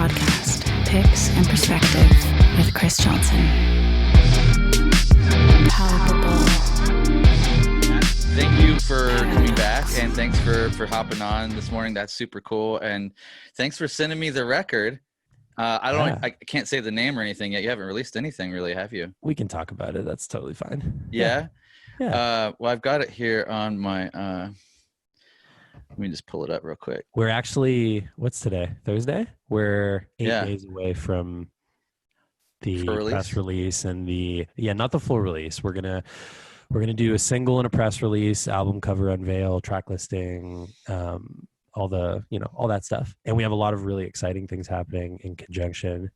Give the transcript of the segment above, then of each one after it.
podcast, Picks and Perspective with Chris Johnson. Palpable. Thank you for coming back, and thanks for hopping on this morning. That's super cool, and thanks for sending me the record. I can't say the name or anything yet. You haven't released anything, really, have you? We can talk about it. That's totally fine. Yeah. Yeah. Well, I've got it here on my. Let me just pull it up real quick. We're actually, what's today? Thursday? We're 8 Yeah. days away from the For release? press release and not the full release. We're gonna do a single and a press release, album cover unveil, track listing, all that stuff. And we have a lot of really exciting things happening in conjunction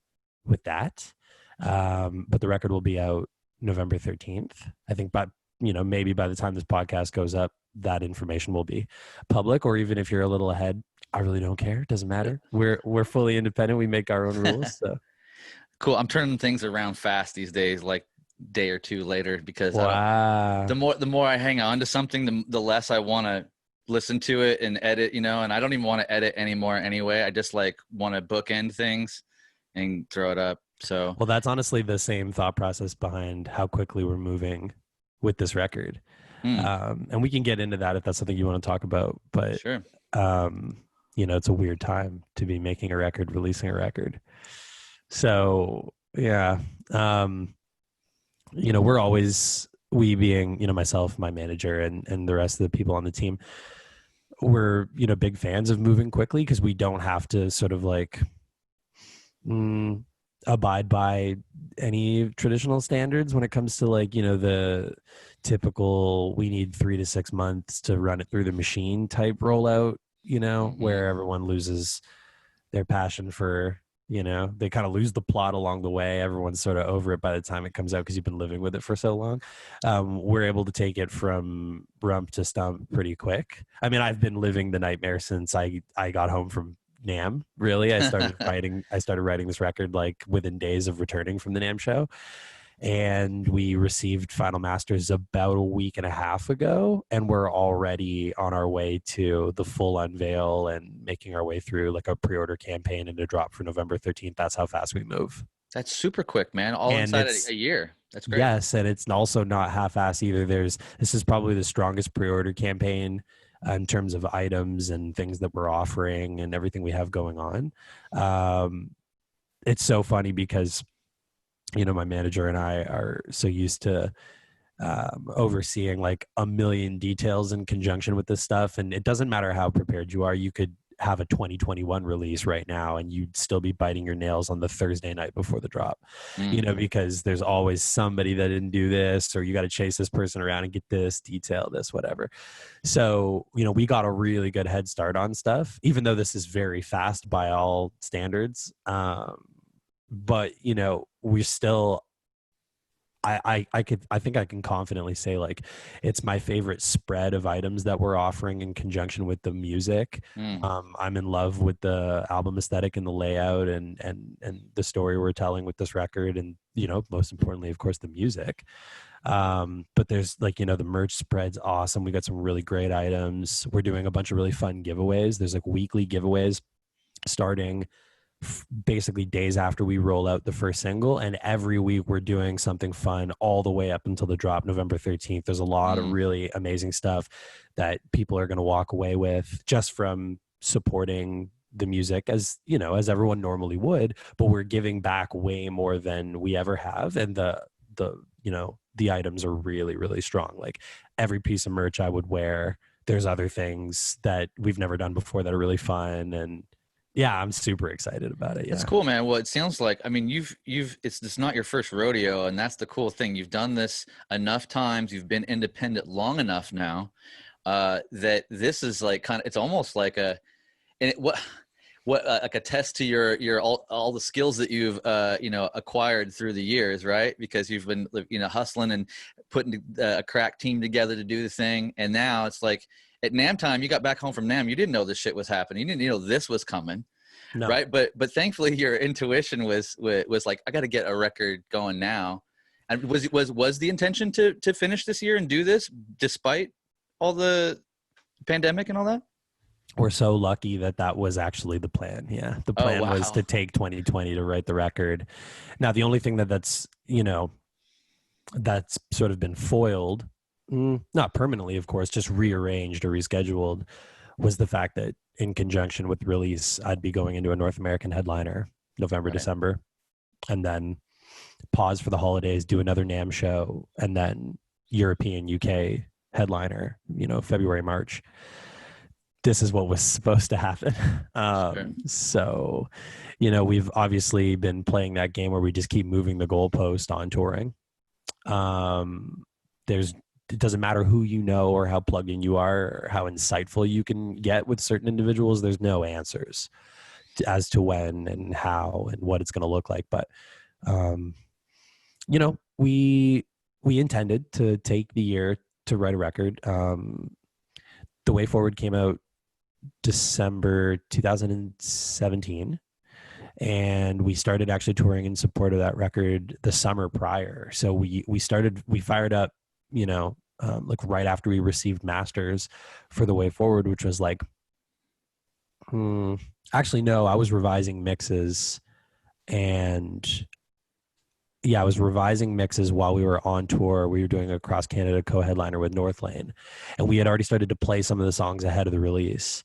with that. But the record will be out November 13th. I think maybe by the time this podcast goes up, that information will be public, or even if you're a little ahead, I really don't care. It doesn't matter. We're fully independent. We make our own rules. So Cool. I'm turning things around fast these days, like day or two later, because wow. the more I hang on to something, the less I want to listen to it and edit, and I don't even want to edit anymore anyway. I just want to bookend things and throw it up. So, well, that's honestly the same thought process behind how quickly we're moving with this record. And we can get into that if that's something you want to talk about, but sure. It's a weird time to be making a record, releasing a record. So yeah. We being, myself, my manager, and the rest of the people on the team, we're, big fans of moving quickly because we don't have to sort of abide by any traditional standards when it comes to the typical, we need 3 to 6 months to run it through the machine type rollout, where everyone loses their passion for, they kind of lose the plot along the way. Everyone's sort of over it by the time it comes out because you've been living with it for so long. We're able to take it from rump to stump pretty quick. I mean, I've been living the nightmare since I got home from NAMM. Really, I started writing this record within days of returning from the NAMM show. And we received final masters about a week and a half ago, and we're already on our way to the full unveil and making our way through a pre-order campaign and a drop for November 13th. That's how fast we move. That's super quick, man. All inside a year. That's great. Yes, and it's also not half-assed either. This is probably the strongest pre-order campaign in terms of items and things that we're offering and everything we have going on. It's so funny because my manager and I are so used to overseeing a million details in conjunction with this stuff. And it doesn't matter how prepared you are. You could have a 2021 release right now and you'd still be biting your nails on the Thursday night before the drop, because there's always somebody that didn't do this, or you got to chase this person around and get this detail, this, whatever. So, we got a really good head start on stuff, even though this is very fast by all standards. But we're still, I think I can confidently say it's my favorite spread of items that we're offering in conjunction with the music. I'm in love with the album aesthetic and the layout and the story we're telling with this record, and most importantly, of course, the music. But there's the merch spread's awesome. We got some really great items. We're doing a bunch of really fun giveaways. There's weekly giveaways starting basically days after we roll out the first single, and every week we're doing something fun all the way up until the drop November 13th. There's a lot of really amazing stuff that people are going to walk away with just from supporting the music, as everyone normally would, but we're giving back way more than we ever have. And the items are really, really strong. Every piece of merch I would wear, there's other things that we've never done before that are really fun. And yeah, I'm super excited about it. Yeah. That's cool, man. Well, it sounds like, it's not your first rodeo, and that's the cool thing. You've done this enough times. You've been independent long enough now that this is it's almost like a test to your all the skills that you've acquired through the years, right? Because you've been hustling and putting a crack team together to do the thing, and now it's at NAMM time, you got back home from NAMM, you didn't know this shit was happening. You didn't know this was coming, right? But thankfully, your intuition was I got to get a record going now. And was the intention to finish this year and do this despite all the pandemic and all that? we're so lucky that was actually the plan. Yeah. The Oh, plan was wow. to take 2020 to write the record. Now, the only thing that's, that's sort of been foiled, not permanently, of course, just rearranged or rescheduled, was the fact that in conjunction with release, I'd be going into a North American headliner November, Right. December, and then pause for the holidays, do another NAMM show, and then European UK headliner, February, March. This is what was supposed to happen. Sure. So, we've obviously been playing that game where we just keep moving the goalpost on touring. It doesn't matter who you know or how plugged in you are or how insightful you can get with certain individuals. There's no answers as to when and how and what it's going to look like. But, we intended to take the year to write a record. The Way Forward came out December 2017. And we started actually touring in support of that record the summer prior. So we fired up, like right after we received masters for The Way Forward, which was like, actually, no, I was revising mixes I was revising mixes while we were on tour. We were doing a cross Canada co-headliner with Northlane, and we had already started to play some of the songs ahead of the release.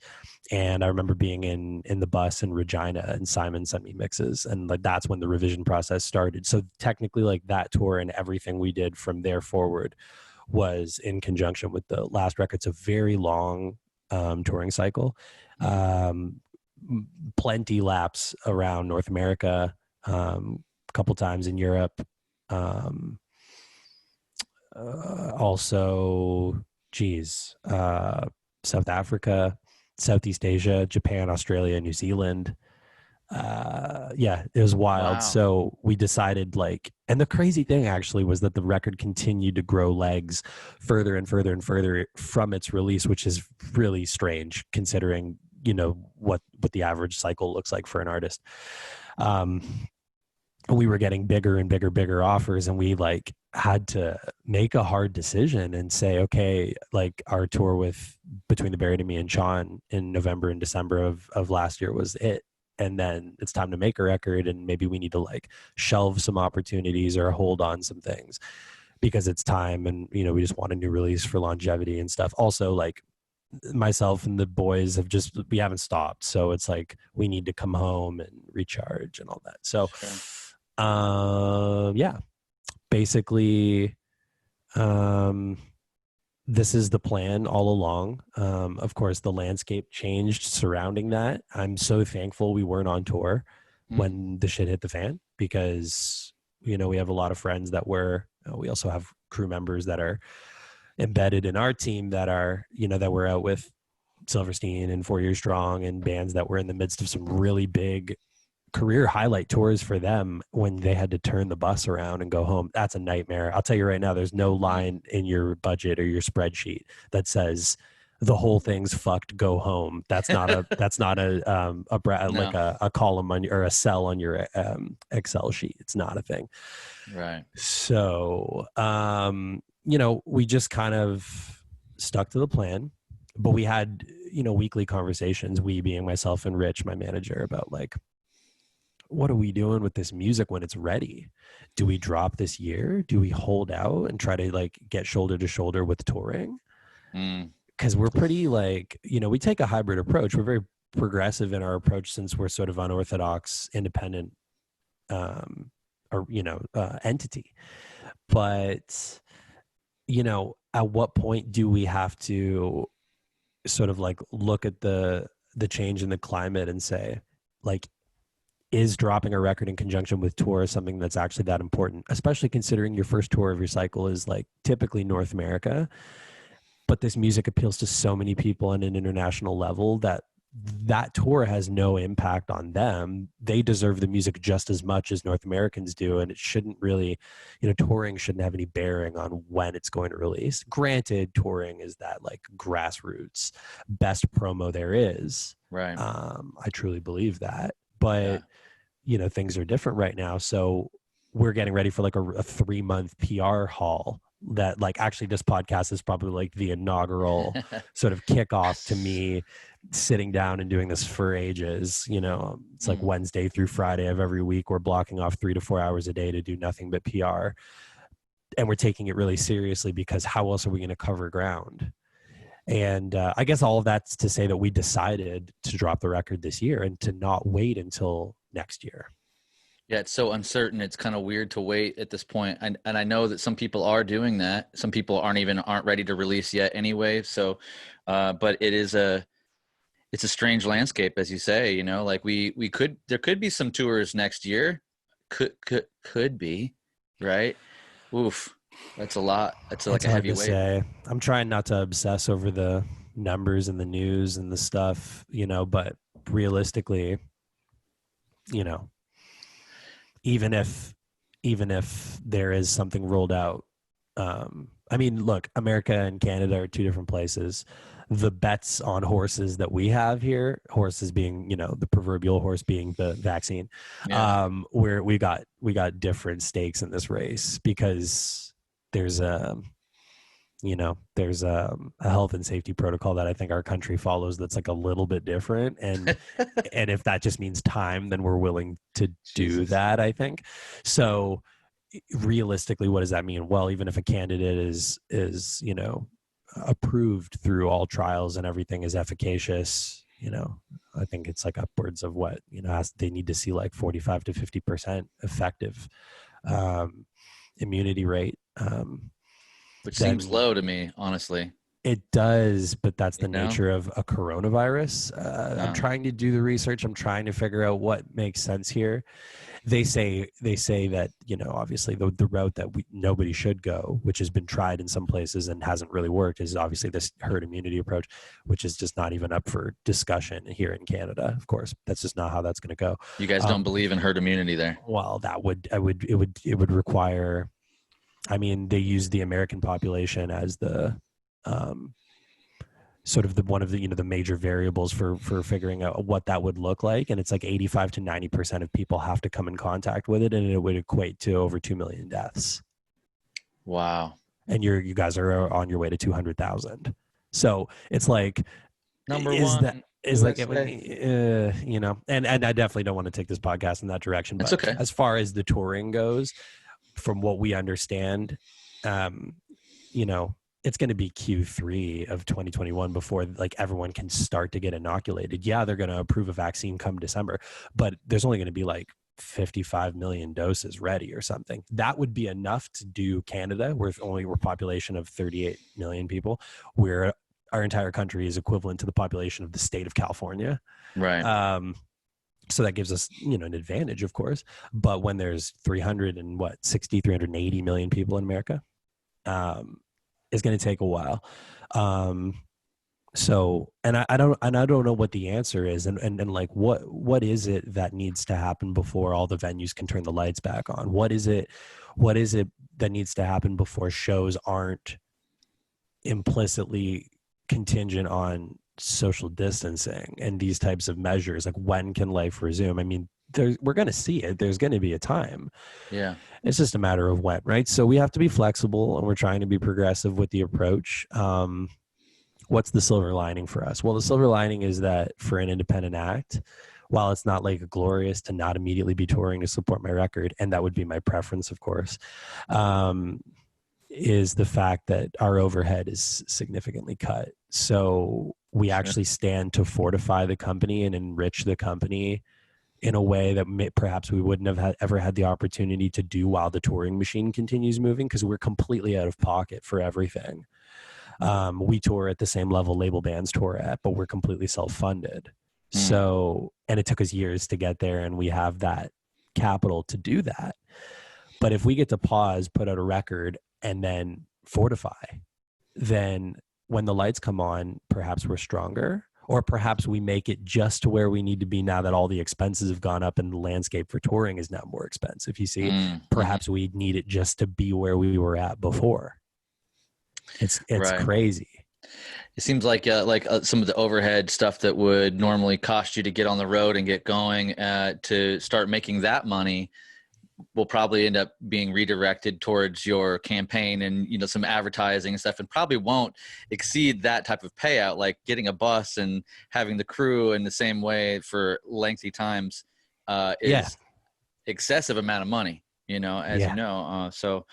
And I remember being in the bus in Regina, and Simon sent me mixes, and like that's when the revision process started. So technically, like that tour and everything we did from there forward was in conjunction with the last record. It's a very long touring cycle, plenty laps around North America, couple times in Europe, also South Africa, Southeast Asia, Japan, Australia, New Zealand. It was wild. Wow. So we decided and the crazy thing actually was that the record continued to grow legs further and further and further from its release, which is really strange considering, what the average cycle looks like for an artist. We were getting bigger and bigger offers, and we had to make a hard decision and say, okay, our tour between the Buried and Me and Sean in November and December of last year was it. And then it's time to make a record, and maybe we need to shelve some opportunities or hold on some things because it's time. And, we just want a new release for longevity and stuff. Also, myself and the boys we haven't stopped. So it's we need to come home and recharge and all that. So, Sure. Basically, this is the plan all along. Of course, the landscape changed surrounding that. I'm so thankful we weren't on tour when the shit hit the fan because, we have a lot of friends we also have crew members that are embedded in our team that are, that we're out with Silverstein and 4 Years Strong and bands that were in the midst of some really big career highlight tours for them when they had to turn the bus around and go home. That's a nightmare. I'll tell you right now, there's no line in your budget or your spreadsheet that says the whole thing's fucked, go home. That's not a column or a cell on your Excel sheet. It's not a thing. Right. So, we just kind of stuck to the plan, but we had, weekly conversations, we being myself and Rich, my manager, about what are we doing with this music when it's ready? Do we drop this year? Do we hold out and try to get shoulder to shoulder with touring? Because we're pretty we take a hybrid approach. We're very progressive in our approach since we're sort of unorthodox, independent, entity. But, at what point do we have to sort of look at the change in the climate and say, is dropping a record in conjunction with tour something that's actually that important, especially considering your first tour of your cycle is typically North America, but this music appeals to so many people on an international level that tour has no impact on them. They deserve the music just as much as North Americans do. And it shouldn't really, touring shouldn't have any bearing on when it's going to release. Granted, touring is that grassroots best promo there is. Right. I truly believe that, but things are different right now. So we're getting ready for a 3-month PR haul that like actually this podcast is probably like the inaugural sort of kickoff to me sitting down and doing this for ages. You know, it's like Wednesday through Friday of every week, we're blocking off 3 to 4 hours a day to do nothing but PR. And we're taking it really seriously because how else are we going to cover ground? And I guess all of that's to say that we decided to drop the record this year and to not wait until next year. Yeah, it's so uncertain. It's kind of weird to wait at this point. And I know that some people are doing that. Some people aren't ready to release yet anyway. So, but it's a strange landscape, as you say, you know, like there could be some tours next year. Could be, right? Oof. That's a lot. That's like a heavy weight. Say. I'm trying not to obsess over the numbers and the news and the stuff, you know, but realistically, you know, even if there is something rolled out, I mean, look, America and Canada are two different places. The bets on horses that we have here, horses being, you know, the proverbial horse being the vaccine, where we got different stakes in this race because there's a health and safety protocol that I think our country follows that's like a little bit different. And and if that just means time, then we're willing to do that, I think. So realistically, what does that mean? Well, even if a candidate is, you know, approved through all trials and everything is efficacious, you know, I think it's like upwards of what, you know, they need to see like 45 to 50% effective immunity rate. Which seems low to me, honestly. It does, but that's the nature of a coronavirus. I'm trying to do the research. I'm trying to figure out what makes sense here. They say that, you know, obviously the route that nobody should go, which has been tried in some places and hasn't really worked, is obviously this herd immunity approach, which is just not even up for discussion here in Canada. Of course, that's just not how that's going to go. You guys don't believe in herd immunity there? Well, it would require. I mean, they use the American population as the sort of one of the, you know, the major variables for figuring out what that would look like. And it's like 85 to 90% of people have to come in contact with it. And it would equate to over 2 million deaths. Wow. And you guys are on your way to 200,000. So it's like, number one is like, you know, and I definitely don't want to take this podcast in that direction, but okay. As far as the touring goes, from what we understand, you know, it's going to be Q3 of 2021 before like everyone can start to get inoculated. Yeah, they're going to approve a vaccine come December, but there's only going to be like 55 million doses ready or something. That would be enough to do Canada, where we're a population of 38 million people, where our entire country is equivalent to the population of the state of California. Right. So that gives us, you know, an advantage, of course. But when there's 380 million people in America, it's going to take a while. So, and I don't know what the answer is, and like what is it that needs to happen before all the venues can turn the lights back on? What is it that needs to happen before shows aren't implicitly contingent on social distancing and these types of measures? Like, when can life resume? I mean, we're going to see it. There's going to be a time. Yeah. It's just a matter of when, right? So we have to be flexible, and we're trying to be progressive with the approach. What's the silver lining for us? Well, the silver lining is that for an independent act, while it's not like glorious to not immediately be touring to support my record, and that would be my preference, of course, is the fact that our overhead is significantly cut. So we actually stand to fortify the company and enrich the company in a way that perhaps we wouldn't have ever had the opportunity to do while the touring machine continues moving, because we're completely out of pocket for everything. We tour at the same level label bands tour at, but we're completely self-funded. So, and it took us years to get there, and we have that capital to do that. But if we get to pause, put out a record, and then fortify, then when the lights come on, perhaps we're stronger, or perhaps we make it just to where we need to be now that all the expenses have gone up and the landscape for touring is now more expensive. You see, perhaps we need it just to be where we were at before. It's right. Crazy. It seems like some of the overhead stuff that would normally cost you to get on the road and get going to start making that money will probably end up being redirected towards your campaign and, you know, some advertising and stuff, and probably won't exceed that type of payout, like getting a bus and having the crew in the same way for lengthy times is excessive amount of money, you know, as you know. So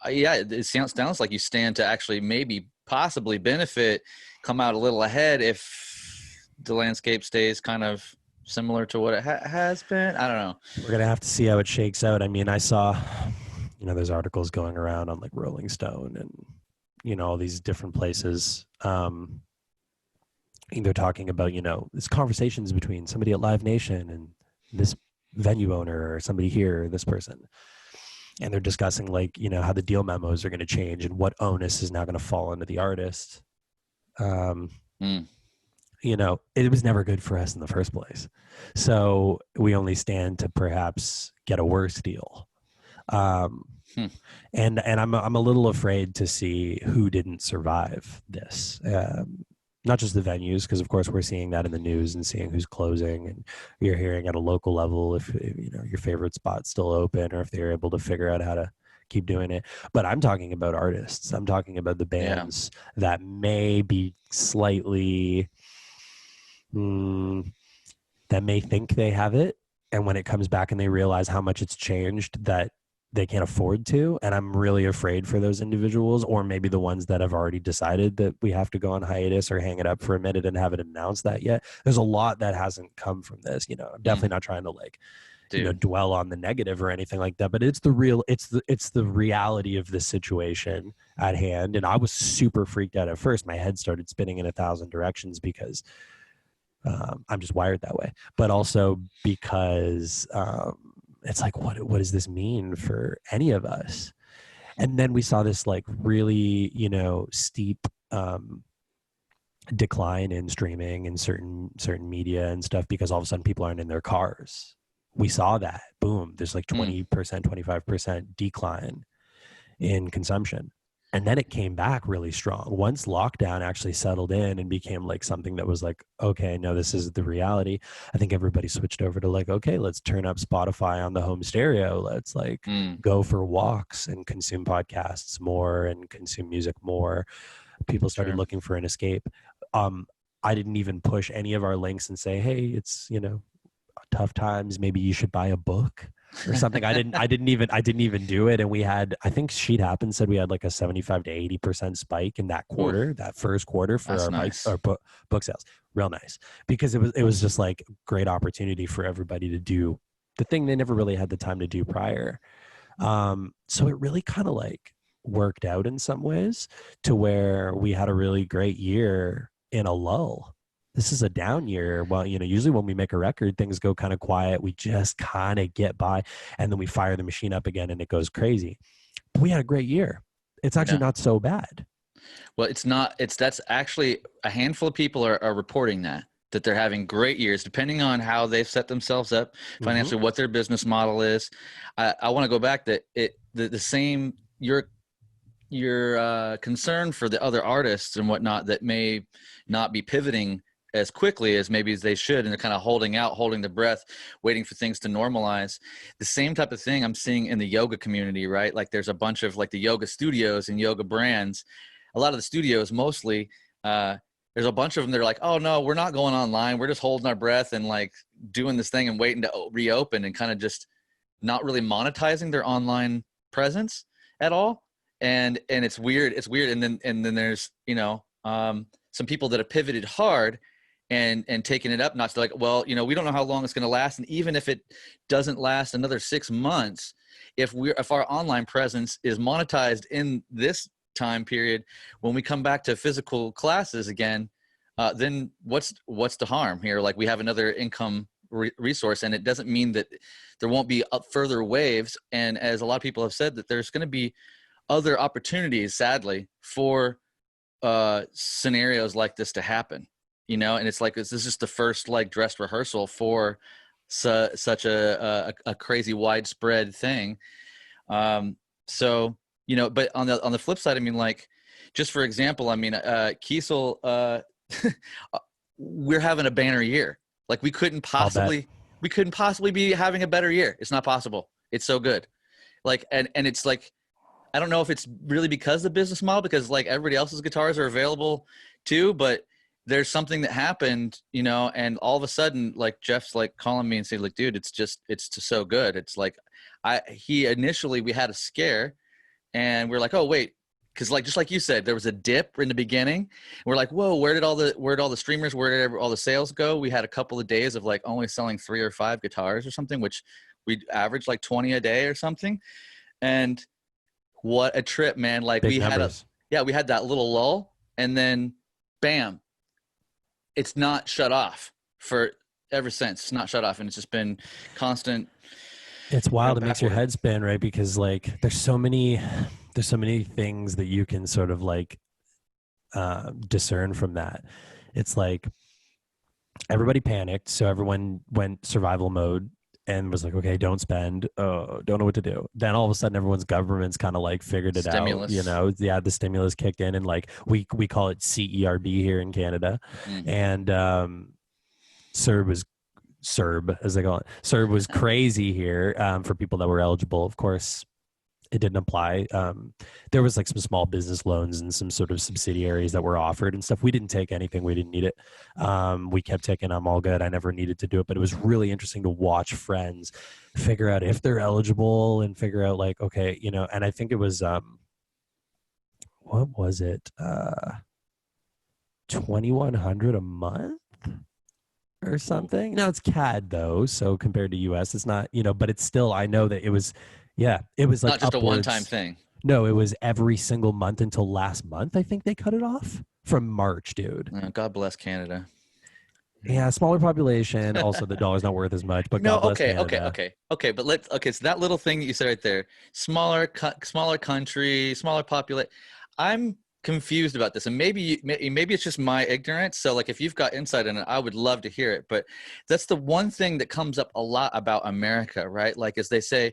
it sounds like you stand to actually maybe possibly benefit, come out a little ahead if the landscape stays kind of similar to what it has been. I don't know. We're going to have to see how it shakes out. I mean, I saw, you know, there's articles going around on like Rolling Stone and, you know, all these different places. They're talking about, you know, it's conversations between somebody at Live Nation and this venue owner or somebody here, this person. And they're discussing like, you know, how the deal memos are going to change and what onus is now going to fall into the artist. You know, it was never good for us in the first place. So we only stand to perhaps get a worse deal. And I'm a little afraid to see who didn't survive this. Not just the venues, because of course we're seeing that in the news and seeing who's closing, and you're hearing at a local level if you know your favorite spot's still open or if they're able to figure out how to keep doing it. But I'm talking about artists. I'm talking about the bands that may be slightly that may think they have it, and when it comes back and they realize how much it's changed, that they can't afford to. And I'm really afraid for those individuals, or maybe the ones that have already decided that we have to go on hiatus or hang it up for a minute and haven't announced that yet. There's a lot that hasn't come from this. You know, I'm definitely not trying to like, you know, dwell on the negative or anything like that, but it's the reality of the situation at hand. And I was super freaked out at first. My head started spinning in 1,000 directions because I'm just wired that way, but also because it's like, what does this mean for any of us? And then we saw this like really, you know, steep decline in streaming and certain media and stuff, because all of a sudden people aren't in their cars. We saw that, boom, there's like 20%, 25% decline in consumption. And then it came back really strong once lockdown actually settled in and became like something that was like, okay, no, this is the reality. I think everybody switched over to like, okay, let's turn up Spotify on the home stereo. Let's like go for walks and consume podcasts more and consume music more. People started looking for an escape. I didn't even push any of our links and say, hey, it's, you know, tough times. Maybe you should buy a book or something. I didn't even do it. And we had, I think Sheet Happens said we had like a 75 to 80% spike in that quarter, that first quarter for our book sales. Real nice, because it was just like great opportunity for everybody to do the thing they never really had the time to do prior. So it really kind of like worked out in some ways to where we had a really great year in a lull. This is a down year. Well, you know, usually when we make a record, things go kind of quiet. We just kind of get by, and then we fire the machine up again and it goes crazy. But we had a great year. It's actually not so bad. Well, that's actually a handful of people are reporting that they're having great years, depending on how they've set themselves up financially, what their business model is. I want to go back that the same, your concern for the other artists and whatnot that may not be pivoting as quickly as maybe as they should, and they're kind of holding their breath, waiting for things to normalize. The same type of thing I'm seeing in the yoga community, right? Like there's a bunch of like the yoga studios and yoga brands. A lot of the studios mostly, there's a bunch of them that are like, oh no, we're not going online. We're just holding our breath and like doing this thing and waiting to reopen, and kind of just not really monetizing their online presence at all. And it's weird. It's weird. And then there's, you know, some people that have pivoted hard and taking it up, not to like, well, you know, we don't know how long it's going to last. And even if it doesn't last another 6 months, if our online presence is monetized in this time period, when we come back to physical classes again, then what's the harm here? Like we have another income resource, and it doesn't mean that there won't be further waves. And as a lot of people have said, that there's going to be other opportunities, sadly, for scenarios like this to happen. You know, and it's like this is just the first like dress rehearsal for such a crazy widespread thing. So, you know, but on the flip side, I mean, like, just for example, I mean, Kiesel, we're having a banner year. Like we couldn't possibly be having a better year. It's not possible. It's so good. Like, and it's like, I don't know if it's really because of the business model, because like everybody else's guitars are available too, but there's something that happened, you know, and all of a sudden, like Jeff's like calling me and saying like, dude, it's just so good. It's like, we had a scare and we're like, oh wait. Cause like, just like you said, there was a dip in the beginning. We're like, whoa, where did all the streamers, where did all the sales go? We had a couple of days of like only selling 3 or 5 guitars or something, which we averaged like 20 a day or something. And what a trip, man. Like Big numbers. we had that little lull and then bam, it's not shut off for ever since. It's not shut off. And it's just been constant. It's wild. It makes your head spin, right? Because like there's so many things that you can sort of like discern from that. It's like everybody panicked, so everyone went survival mode and was like, okay, don't spend, don't know what to do. Then all of a sudden everyone's government's kind of like figured it out, you know. Yeah, the stimulus kicked in, and like we call it CERB here in Canada. And CERB, as they call it. CERB was crazy here for people that were eligible. Of course, it didn't apply. There was like some small business loans and some sort of subsidiaries that were offered and stuff. We didn't take anything. We didn't need it. We kept taking, I'm all good. I never needed to do it, but it was really interesting to watch friends figure out if they're eligible and figure out like, okay, you know, and I think it was, what was it? $2,100 a month or something. No, it's CAD though. So compared to US, it's not, you know, but it's still, I know that it was, yeah, it was like not just upwards. A one-time thing. No, it was every single month until last month. I think they cut it off from March, dude. God bless Canada. Yeah, smaller population. Also, the dollar's not worth as much. But God bless Canada. Okay. But so that little thing that you said right there, smaller country, smaller population. I'm confused about this, and maybe it's just my ignorance. So like, if you've got insight in it, I would love to hear it. But that's the one thing that comes up a lot about America, right? Like, as they say,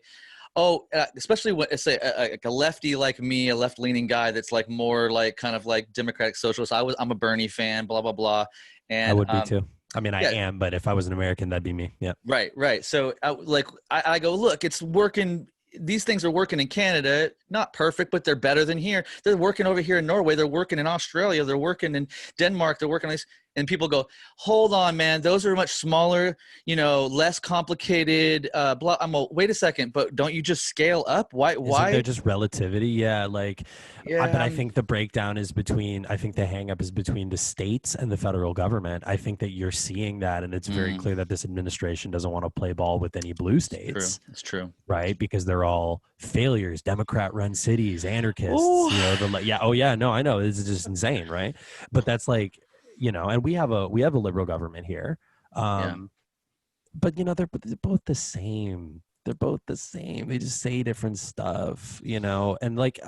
especially when say a lefty like me, a left-leaning guy that's like more like kind of like democratic socialist. I'm a Bernie fan, blah blah blah. And I would be too. I mean, I am, but if I was an American, that'd be me. Yeah. Right. So I go, look, it's working. These things are working in Canada, not perfect, but they're better than here. They're working over here in Norway. They're working in Australia. They're working in Denmark. They're working on these. And people go, hold on, man. Those are much smaller, you know, less complicated. Blah. Wait a second, but don't you just scale up? Why? Isn't there just relativity? Yeah, like. Yeah, but I think the breakdown is between. I think the hang up is between the states and the federal government. I think that you're seeing that, and it's very clear that this administration doesn't want to play ball with any blue states. It's true. Right, because they're all failures, Democrat-run cities, anarchists. Ooh. You know, no, I know this is just insane, right? But that's like. You know, and we have a liberal government here, but you know they're both the same. They're both the same. They just say different stuff, you know. And like,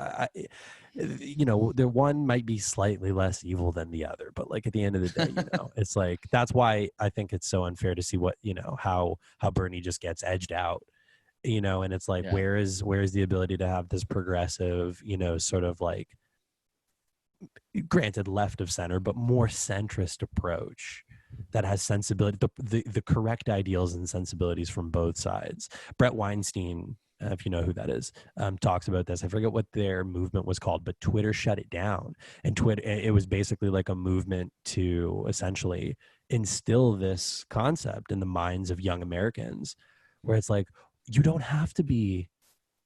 you know, the one might be slightly less evil than the other, but like at the end of the day, you know, it's like that's why I think it's so unfair to see what you know how Bernie just gets edged out, you know. And it's like where is the ability to have this progressive, you know, sort of like. Granted left of center, but more centrist approach that has sensibility, the correct ideals and sensibilities from both sides. Brett Weinstein, if you know who that is, talks about this. I forget what their movement was called, but Twitter shut it down. And it was basically like a movement to essentially instill this concept in the minds of young Americans, where it's like, you don't have to be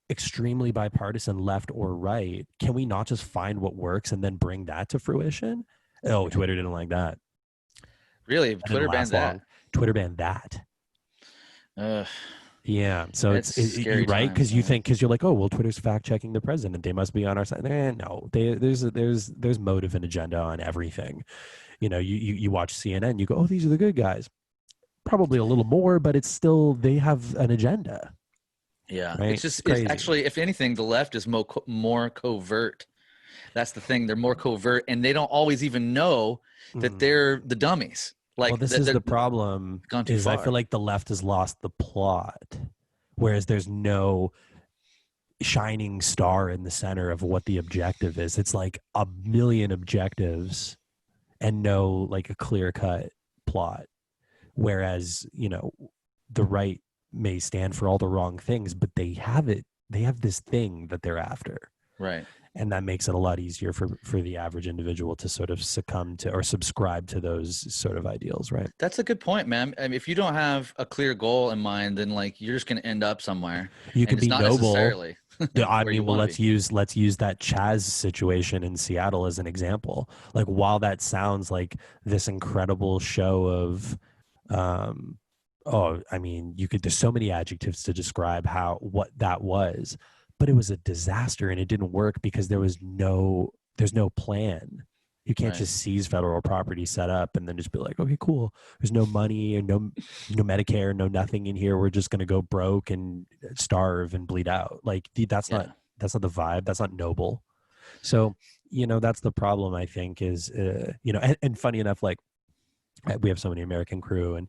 extremely bipartisan left or right. Can we not just find what works and then bring that to fruition? Oh, Twitter didn't like that. Really? Twitter banned that? Twitter banned that. Yeah. So it's scary, right? Because you're like, oh, well, Twitter's fact checking the president. They must be on our side. No, there's motive and agenda on everything. You know, you watch CNN, you go, oh, these are the good guys. Probably a little more, but it's still, they have an agenda. Yeah, right? It's actually, if anything, the left is more covert. That's the thing. They're more covert, and they don't always even know that they're the dummies. Like, well, this is the problem. Is I feel like the left has lost the plot, whereas there's no shining star in the center of what the objective is. It's like a million objectives and no like a clear cut plot. Whereas, you know, the right may stand for all the wrong things, but they have this thing that they're after. Right. And that makes it a lot easier for the average individual to sort of succumb to or subscribe to those sort of ideals, right? That's a good point, man. I mean, if you don't have a clear goal in mind, then like you're just going to end up somewhere. You can be not noble. necessarily I where you mean, well, wanna let's use that Chaz situation in Seattle as an example. Like, while that sounds like this incredible show of, I mean, there's so many adjectives to describe what that was, but it was a disaster, and it didn't work because there's no plan. You can't Right. just seize federal property, set up, and then just be like, okay, cool. There's no money and no Medicare, no nothing in here. We're just going to go broke and starve and bleed out. Like, that's not the vibe. That's not noble. So, that's the problem, I think, is, and funny enough, like, we have so many American crew, and,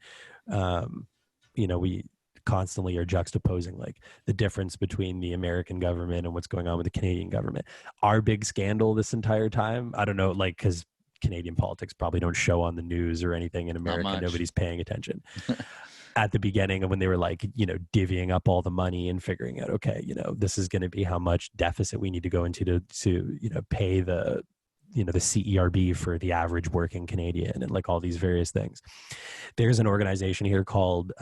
we constantly are juxtaposing like the difference between the American government and what's going on with the Canadian government. Our big scandal this entire time, I don't know, like, because Canadian politics probably don't show on the news or anything. In America, nobody's paying attention. At the beginning of when they were like, divvying up all the money and figuring out, okay, this is going to be how much deficit we need to go into to pay the CERB for the average working Canadian, and like all these various things. There's an organization here called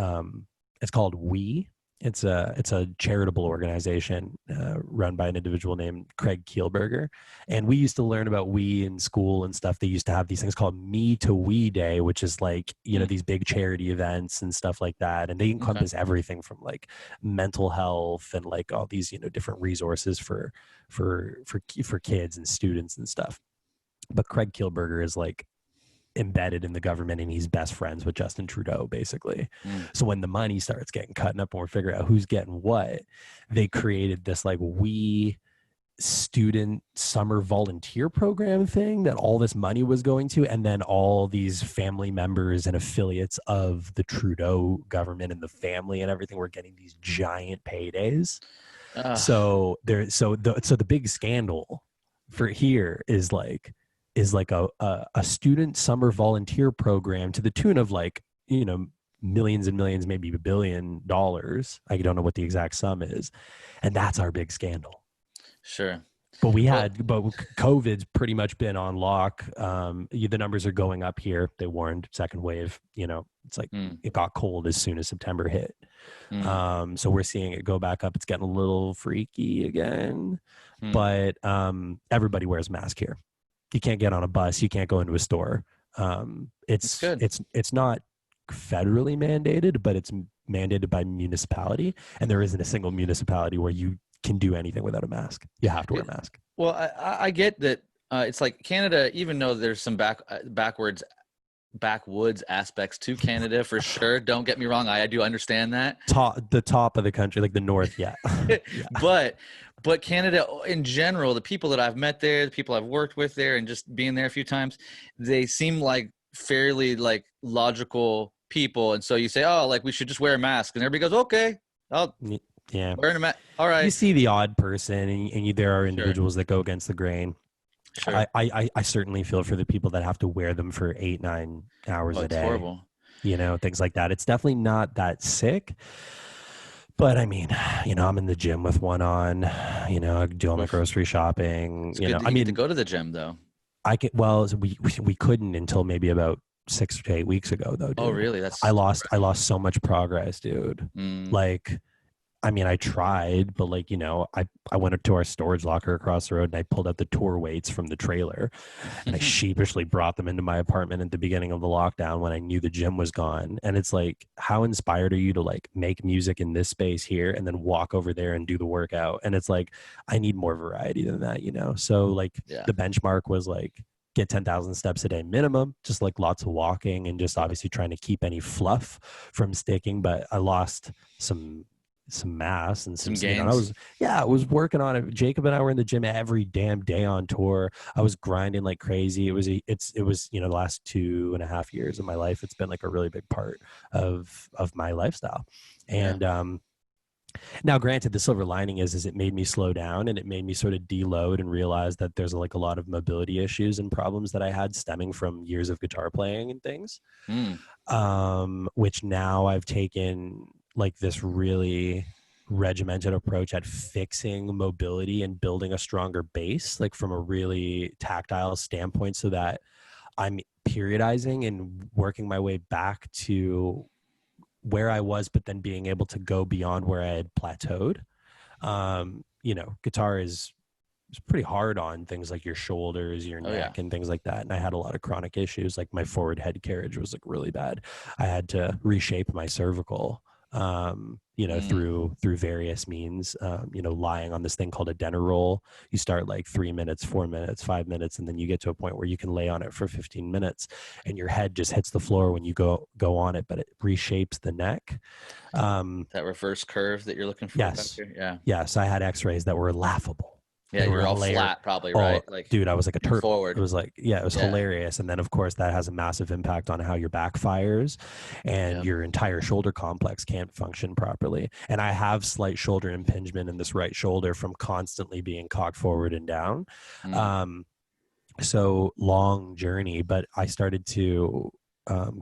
it's called We. It's a charitable organization run by an individual named Craig Kielberger. And we used to learn about We in school and stuff. They used to have these things called Me to We Day, which is like, these big charity events and stuff like that. And they encompass everything from like mental health and like all these, different resources for kids and students and stuff. But Craig Kielberger is like embedded in the government, and he's best friends with Justin Trudeau, basically. So when the money starts getting cut up and we're figuring out who's getting what, they created this like We student summer volunteer program thing that all this money was going to, and then all these family members and affiliates of the Trudeau government and the family and everything were getting these giant paydays. So the big scandal for here is like a student summer volunteer program to the tune of like, millions and millions, maybe $1 billion. I don't know what the exact sum is. And that's our big scandal. Sure. But but COVID's pretty much been on lock. The numbers are going up here. They warned second wave, it's like it got cold as soon as September hit. So we're seeing it go back up. It's getting a little freaky again, but everybody wears a mask here. You can't get on a bus. You can't go into a store. It's not federally mandated, but it's mandated by municipality. And there isn't a single municipality where you can do anything without a mask. You have to wear a mask. Well, I get that. It's like Canada, even though there's some backwoods aspects to Canada for sure. Don't get me wrong. I do understand that. The top of the country, like the north. Yeah. But Canada in general, the people that I've met there, the people I've worked with there, and just being there a few times, they seem like fairly like logical people. And so you say, oh, like we should just wear a mask, and everybody goes, okay, wearing a mask. All right. You see the odd person, and there are individuals that go against the grain. Sure. I certainly feel for the people that have to wear them for 8-9 hours a day. It's horrible. Things like that. It's definitely not that sick. But I mean, I'm in the gym with one on, I do all my grocery shopping. It's good to go to the gym though. We couldn't until maybe about 6 to 8 weeks ago though. Dude. Oh really? I lost so much progress, dude. Like, I mean, I tried, but like, I went up to our storage locker across the road and I pulled out the tour weights from the trailer and I sheepishly brought them into my apartment at the beginning of the lockdown when I knew the gym was gone. And it's like, how inspired are you to like make music in this space here and then walk over there and do the workout? And it's like, I need more variety than that, So like the benchmark was like, get 10,000 steps a day minimum, just like lots of walking and just obviously trying to keep any fluff from sticking. But I lost some mass and some gains. I was working on it. Jacob and I were in the gym every damn day on tour. I was grinding like crazy. It was the last 2.5 years of my life. It's been like a really big part of my lifestyle. And now granted, the silver lining is it made me slow down, and it made me sort of deload and realize that there's like a lot of mobility issues and problems that I had stemming from years of guitar playing and things, which now I've taken like this really regimented approach at fixing mobility and building a stronger base, like from a really tactile standpoint, so that I'm periodizing and working my way back to where I was, but then being able to go beyond where I had plateaued. Guitar is pretty hard on things like your shoulders, your neck, and things like that. And I had a lot of chronic issues. Like my forward head carriage was like really bad. I had to reshape my cervical, through various means, lying on this thing called a Denner roll. You start like 3 minutes, 4 minutes, 5 minutes, and then you get to a point where you can lay on it for 15 minutes and your head just hits the floor when you go on it, but it reshapes the neck. That reverse curve that you're looking for. Yes. Yeah. Yes. I had x-rays that were laughable. Yeah, you were all flat probably, right? Like, dude, I was like a turtle. Forward. It was like, it was hilarious. And then, of course, that has a massive impact on how your back fires, and your entire shoulder complex can't function properly. And I have slight shoulder impingement in this right shoulder from constantly being cocked forward and down. So long journey, but I started to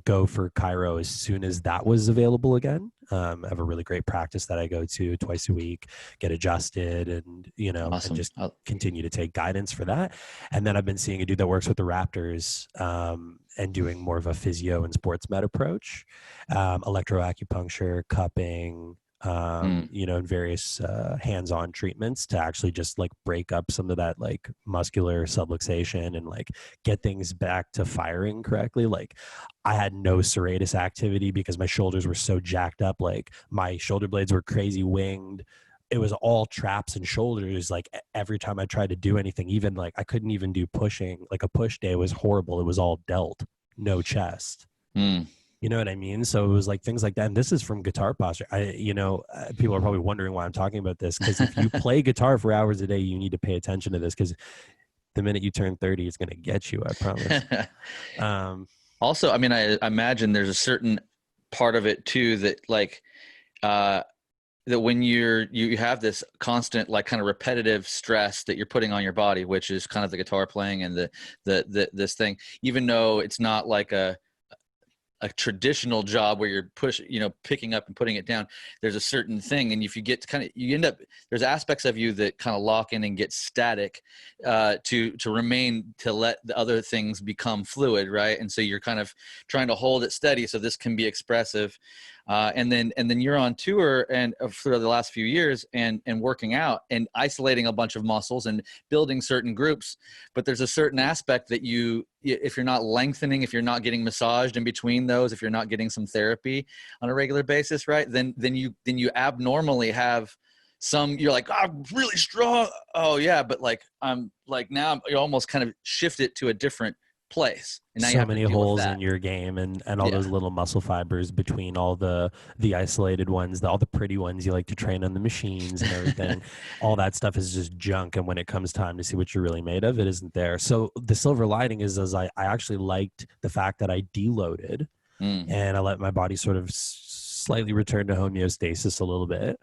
go for chiro as soon as that was available again. I have a really great practice that I go to twice a week, get adjusted, and awesome. and just continue to take guidance for that. And then I've been seeing a dude that works with the Raptors and doing more of a physio and sports med approach, electroacupuncture, cupping, and various hands-on treatments to actually just like break up some of that like muscular subluxation and like get things back to firing correctly. Like I had no serratus activity because my shoulders were so jacked up. Like my shoulder blades were crazy winged. It was all traps and shoulders. Like every time I tried to do anything, even like I couldn't even do pushing. Like a push day was horrible. It was all delt, no chest. You know what I mean? So it was like things like that. And this is from guitar posture. People are probably wondering why I'm talking about this, because if you play guitar for hours a day, you need to pay attention to this, because the minute you turn 30, it's going to get you, I promise. Also, I mean, I imagine there's a certain part of it too that like that when you have this constant like kind of repetitive stress that you're putting on your body, which is kind of the guitar playing and this thing, even though it's not like a traditional job where you're picking up and putting it down, there's a certain thing. And if you get you end up, there's aspects of you that kind of lock in and get static to remain, to let the other things become fluid. Right. And so you're kind of trying to hold it steady so this can be expressive. And then you're on tour and for the last few years and working out and isolating a bunch of muscles and building certain groups. But there's a certain aspect that if you're not lengthening, if you're not getting massaged in between those, if you're not getting some therapy on a regular basis, right, then you abnormally have you're like, oh, I'm really strong. Oh yeah. But like, I'm like, now you almost kind of shift it to a different place. And now so many holes in your game and all those little muscle fibers between all the isolated ones, all the pretty ones you like to train on the machines and everything. All that stuff is just junk. And when it comes time to see what you're really made of, it isn't there. So the silver lining is I actually liked the fact that I deloaded and I let my body sort of slightly return to homeostasis a little bit.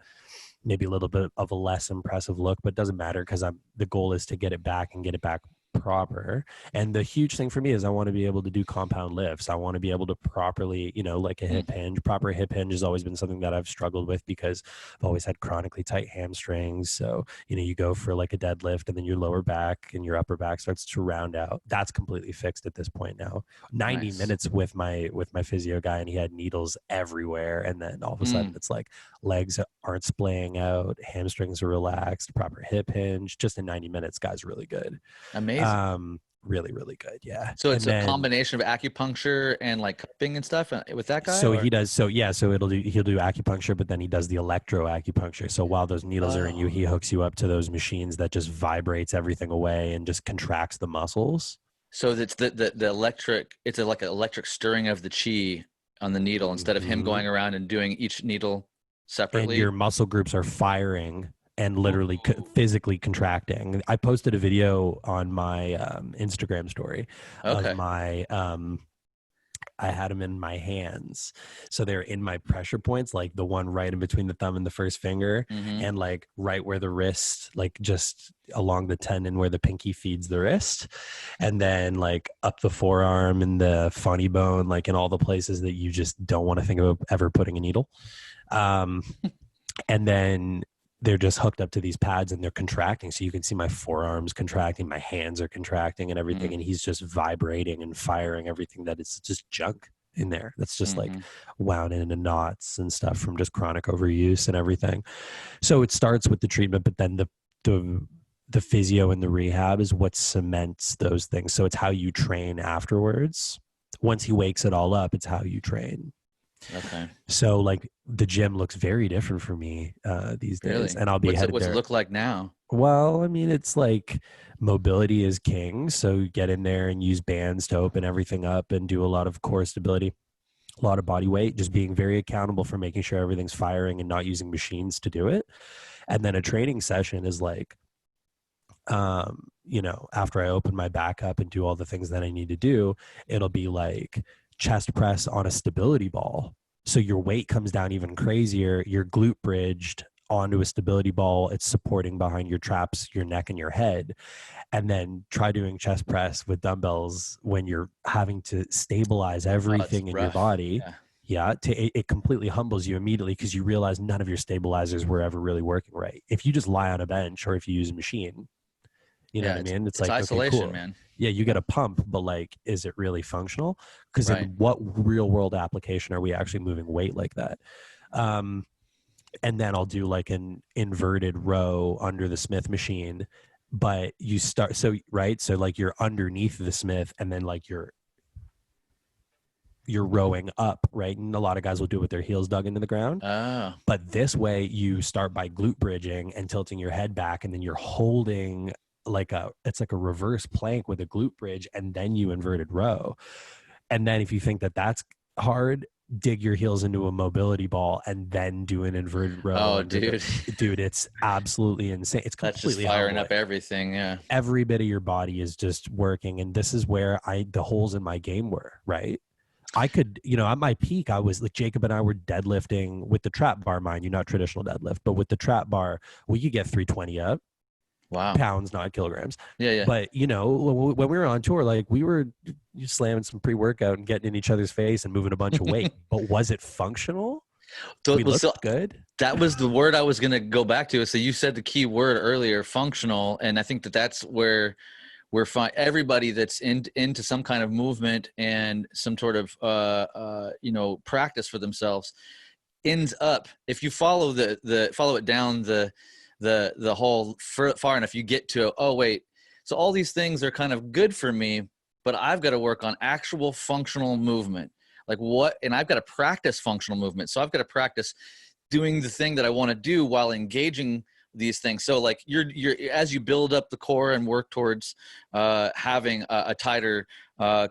Maybe a little bit of a less impressive look, but it doesn't matter because the goal is to get it back and get it back proper. And the huge thing for me is I want to be able to do compound lifts. I want to be able to properly, like a hip hinge. Proper hip hinge has always been something that I've struggled with because I've always had chronically tight hamstrings. So, you go for like a deadlift and then your lower back and your upper back starts to round out. That's completely fixed at this point now. 90 minutes with my physio guy, and he had needles everywhere. And then all of a sudden it's like legs aren't splaying out, hamstrings are relaxed, proper hip hinge. Just in 90 minutes, guy's really good. Amazing. Really, really good. Yeah. So it's a combination of acupuncture and like cupping and stuff with that guy? So he does. So yeah. So he'll do acupuncture, but then he does the electroacupuncture. So while those needles are in you, he hooks you up to those machines that just vibrates everything away and just contracts the muscles. So it's the electric, it's like an electric stirring of the chi on the needle instead of him going around and doing each needle separately. And your muscle groups are firing and literally physically contracting. I posted a video on my Instagram story of my I had them in my hands. So they're in my pressure points, like the one right in between the thumb and the first finger, and like right where the wrist, like just along the tendon where the pinky feeds the wrist, and then like up the forearm and the funny bone, like in all the places that you just don't want to think of ever putting a needle. And then they're just hooked up to these pads and they're contracting. So you can see my forearms contracting, my hands are contracting and everything. And he's just vibrating and firing everything that is just junk in there. That's just like wound into knots and stuff from just chronic overuse and everything. So it starts with the treatment, but then the physio and the rehab is what cements those things. So it's how you train afterwards. Once he wakes it all up, it's how you train. Okay. So like the gym looks very different for me these days. Really? And I'll be headed there. What's it look like now? Well, I mean, it's like mobility is king. So get in there and use bands to open everything up and do a lot of core stability, a lot of body weight, just being very accountable for making sure everything's firing and not using machines to do it. And then a training session is like, you know, after I open my back up and do all the things that I need to do, it'll be like chest press on a stability ball. So your weight comes down even crazier. You're glute bridged onto a stability ball. It's supporting behind your traps, your neck, and your head. And then try doing chest press with dumbbells when you're having to stabilize everything in your body. Yeah. It completely humbles you immediately because you realize none of your stabilizers were ever really working right. If you just lie on a bench or if you use a machine, you know what I mean? It's like isolation, okay, cool. Man. Yeah, you get a pump, but like, is it really functional? Because in what real world application are we actually moving weight like that? And then I'll do like an inverted row under the Smith machine, but you start, so like you're underneath the Smith and then like you're rowing up, right? And a lot of guys will do it with their heels dug into the ground. Oh. But this way you start by glute bridging and tilting your head back, and then you're holding it's like a reverse plank with a glute bridge, and then you inverted row. And then if you think that that's hard, dig your heels into a mobility ball and then do an inverted row. Oh, dude. Dude, it's absolutely insane. It's completely that's just firing up everything. Yeah. Every bit of your body is just working. And this is where the holes in my game were, right? I could, you know, at my peak, I was like, Jacob and I were deadlifting with the trap bar, mind you, not traditional deadlift, but with the trap bar, we could get 320 up. Wow. Pounds, not kilograms. Yeah. But, you know, when we were on tour, like we were slamming some pre-workout and getting in each other's face and moving a bunch of weight. But was it functional? We looked good. That was the word I was going to go back to. So you said the key word earlier, functional. And I think that's where we're fine. Everybody that's into some kind of movement and some sort of, you know, practice for themselves ends up, if you follow follow it down the whole far enough, you get to, oh wait, so all these things are kind of good for me, but I've got to work on actual functional movement. Like what? And I've got to practice functional movement. So I've got to practice doing the thing that I want to do while engaging these things. So like you're as you build up the core and work towards having a tighter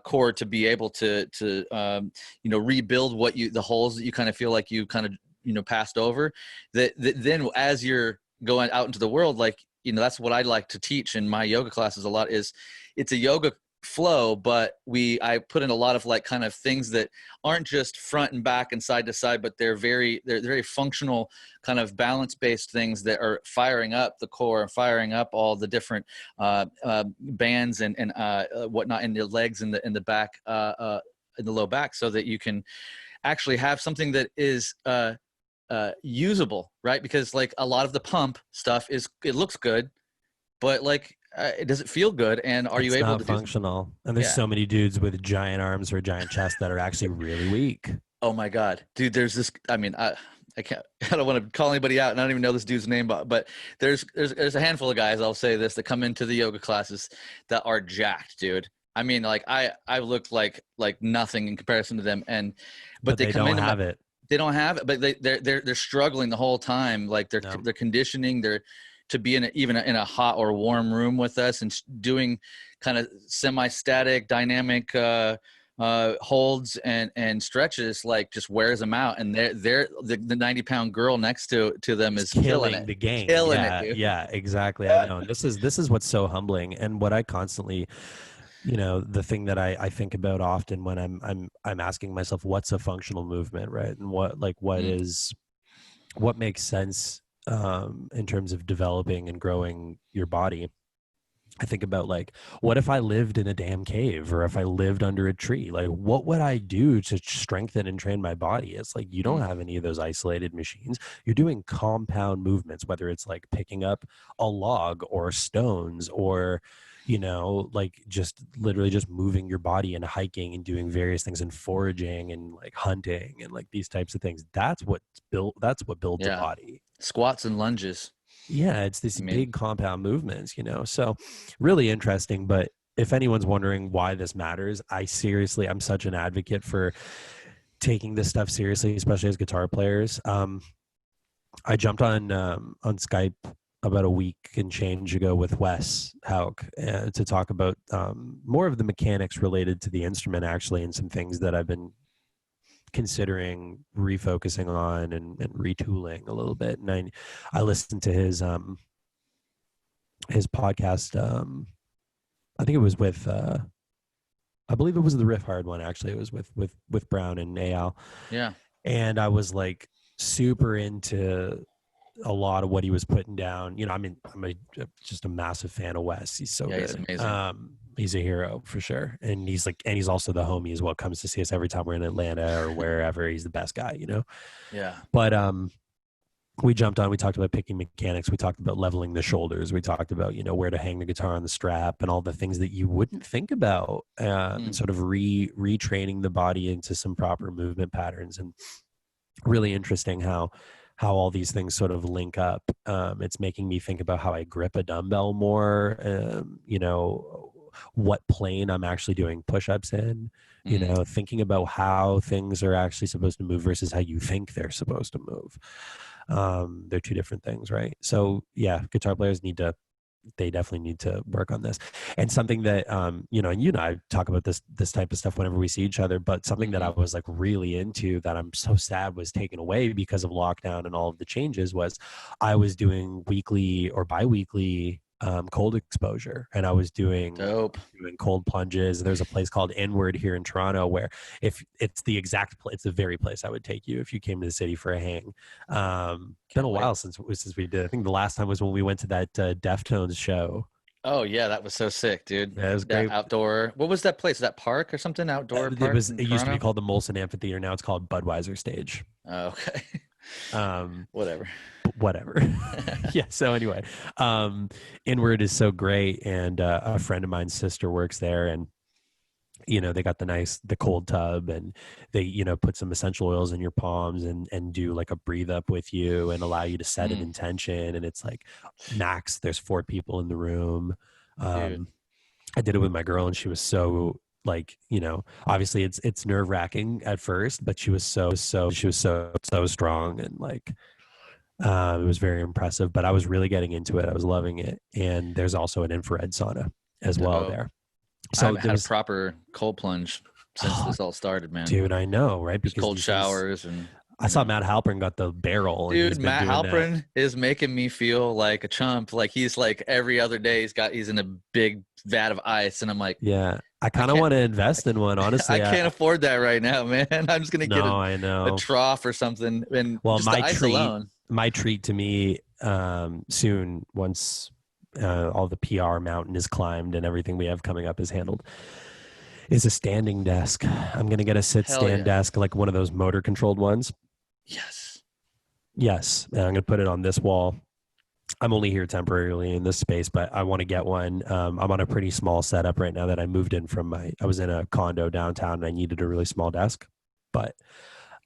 core to be able to you know, rebuild the holes that you kind of feel like you kind of, you know, passed over, that then as you're going out into the world, like, you know, that's what I like to teach in my yoga classes a lot, is it's a yoga flow, but I put in a lot of like kind of things that aren't just front and back and side to side, but they're very functional kind of balance based things that are firing up the core and firing up all the different bands and whatnot in the legs and the back, in the low back, so that you can actually have something that is usable, right? Because like a lot of the pump stuff it looks good, but like does it feel good, and are you able to functional? And there's so many dudes with giant arms or giant chests that are actually really weak. Oh my god, dude, there's this, I mean, I don't want to call anybody out, and I don't even know this dude's name, but there's a handful of guys, I'll say this, that come into the yoga classes that are jacked, dude. I mean, like I looked like nothing in comparison to them, but they come don't have it. They don't have it, but they're struggling the whole time. Like they're conditioning, to be even in a hot or warm room with us and doing kind of semi-static dynamic holds and stretches, like just wears them out. And the 90-pound girl next to them is killing it. The game. Killing it, dude. Yeah, exactly. I know. This is what's so humbling, and what I constantly you know, the thing that I think about often when I'm asking myself, what's a functional movement, right? And Mm. what makes sense in terms of developing and growing your body. I think about like, what if I lived in a damn cave or if I lived under a tree? Like, what would I do to strengthen and train my body? It's like you don't Mm. have any of those isolated machines. You're doing compound movements, whether it's like picking up a log or stones or, you know, like just literally just moving your body and hiking and doing various things and foraging and like hunting and like these types of things. That's what builds a Yeah. body. Squats and lunges. Yeah, it's I these mean, big compound movements, you know. So really interesting. But if anyone's wondering why this matters, I'm such an advocate for taking this stuff seriously, especially as guitar players. I jumped on Skype about a week and change ago with Wes Hauk to talk about more of the mechanics related to the instrument, actually, and some things that I've been considering refocusing on and retooling a little bit. And I listened to his podcast. I think it was with I believe it was the Riff Hard one, actually. It was with Brown and Al. yeah. And I was like super into a lot of what he was putting down. You know, just a massive fan of Wes. He's so Yeah, he's good. amazing. He's a hero for sure. And he's also the homie as well. Comes to see us every time we're in Atlanta or wherever. He's the best guy, you know. Yeah. But we jumped on, we talked about picking mechanics, we talked about leveling the shoulders, we talked about, you know, where to hang the guitar on the strap and all the things that you wouldn't think about, and sort of retraining the body into some proper movement patterns. And really interesting how all these things sort of link up. It's making me think about how I grip a dumbbell more, you know, what plane I'm actually doing push-ups in, you know, thinking about how things are actually supposed to move versus how you think they're supposed to move. They're two different things, right? So yeah, guitar players they definitely need to work on this. And something that you know, and you and I talk about this type of stuff whenever we see each other, but something that I was like really into that I'm so sad was taken away because of lockdown and all of the changes was I was doing weekly or bi-weekly cold exposure, and I was doing cold plunges. There's a place called Inward here in Toronto where if it's the exact place, it's the very place I would take you if you came to the city for a hang. Been a while since we did. I think the last time was when we went to that Deftones show. Oh yeah, that was so sick, dude. Yeah, it was That great. outdoor. What was that place? That park or something? Outdoor park in It used to be Toronto? called the Molson Amphitheater. Now it's called Budweiser Stage. Oh, okay. Whatever. Yeah. So anyway, Inward is so great, and a friend of mine's sister works there, and you know, they got the cold tub, and they, you know, put some essential oils in your palms and do like a breathe up with you and allow you to set an intention. And it's like max, there's 4 people in the room. Dude. I did it with my girl, and she was so like, you know, obviously it's nerve wracking at first, but she was so strong, and like, it was very impressive. But I was really getting into it. I was loving it. And there's also an infrared sauna as well there. So I haven't had a proper cold plunge since this all started, man. Dude, I know, right? Because cold showers and I saw Matt Halpern got the barrel. Dude, Matt Halpern is making me feel like a chump. Like he's like every other day he's in a big vat of ice, and I'm like, yeah, I kind of want to invest in one. Honestly, I can't afford that right now, man. I'm just gonna get a trough or something. And well, just the ice alone. My treat to me soon, once all the PR mountain is climbed and everything we have coming up is handled, is a standing desk. I'm gonna get a stand desk, like one of those motor controlled ones. Yes. And I'm going to put it on this wall. I'm only here temporarily in this space, but I want to get one. I'm on a pretty small setup right now that I moved in from I was in a condo downtown and I needed a really small desk, but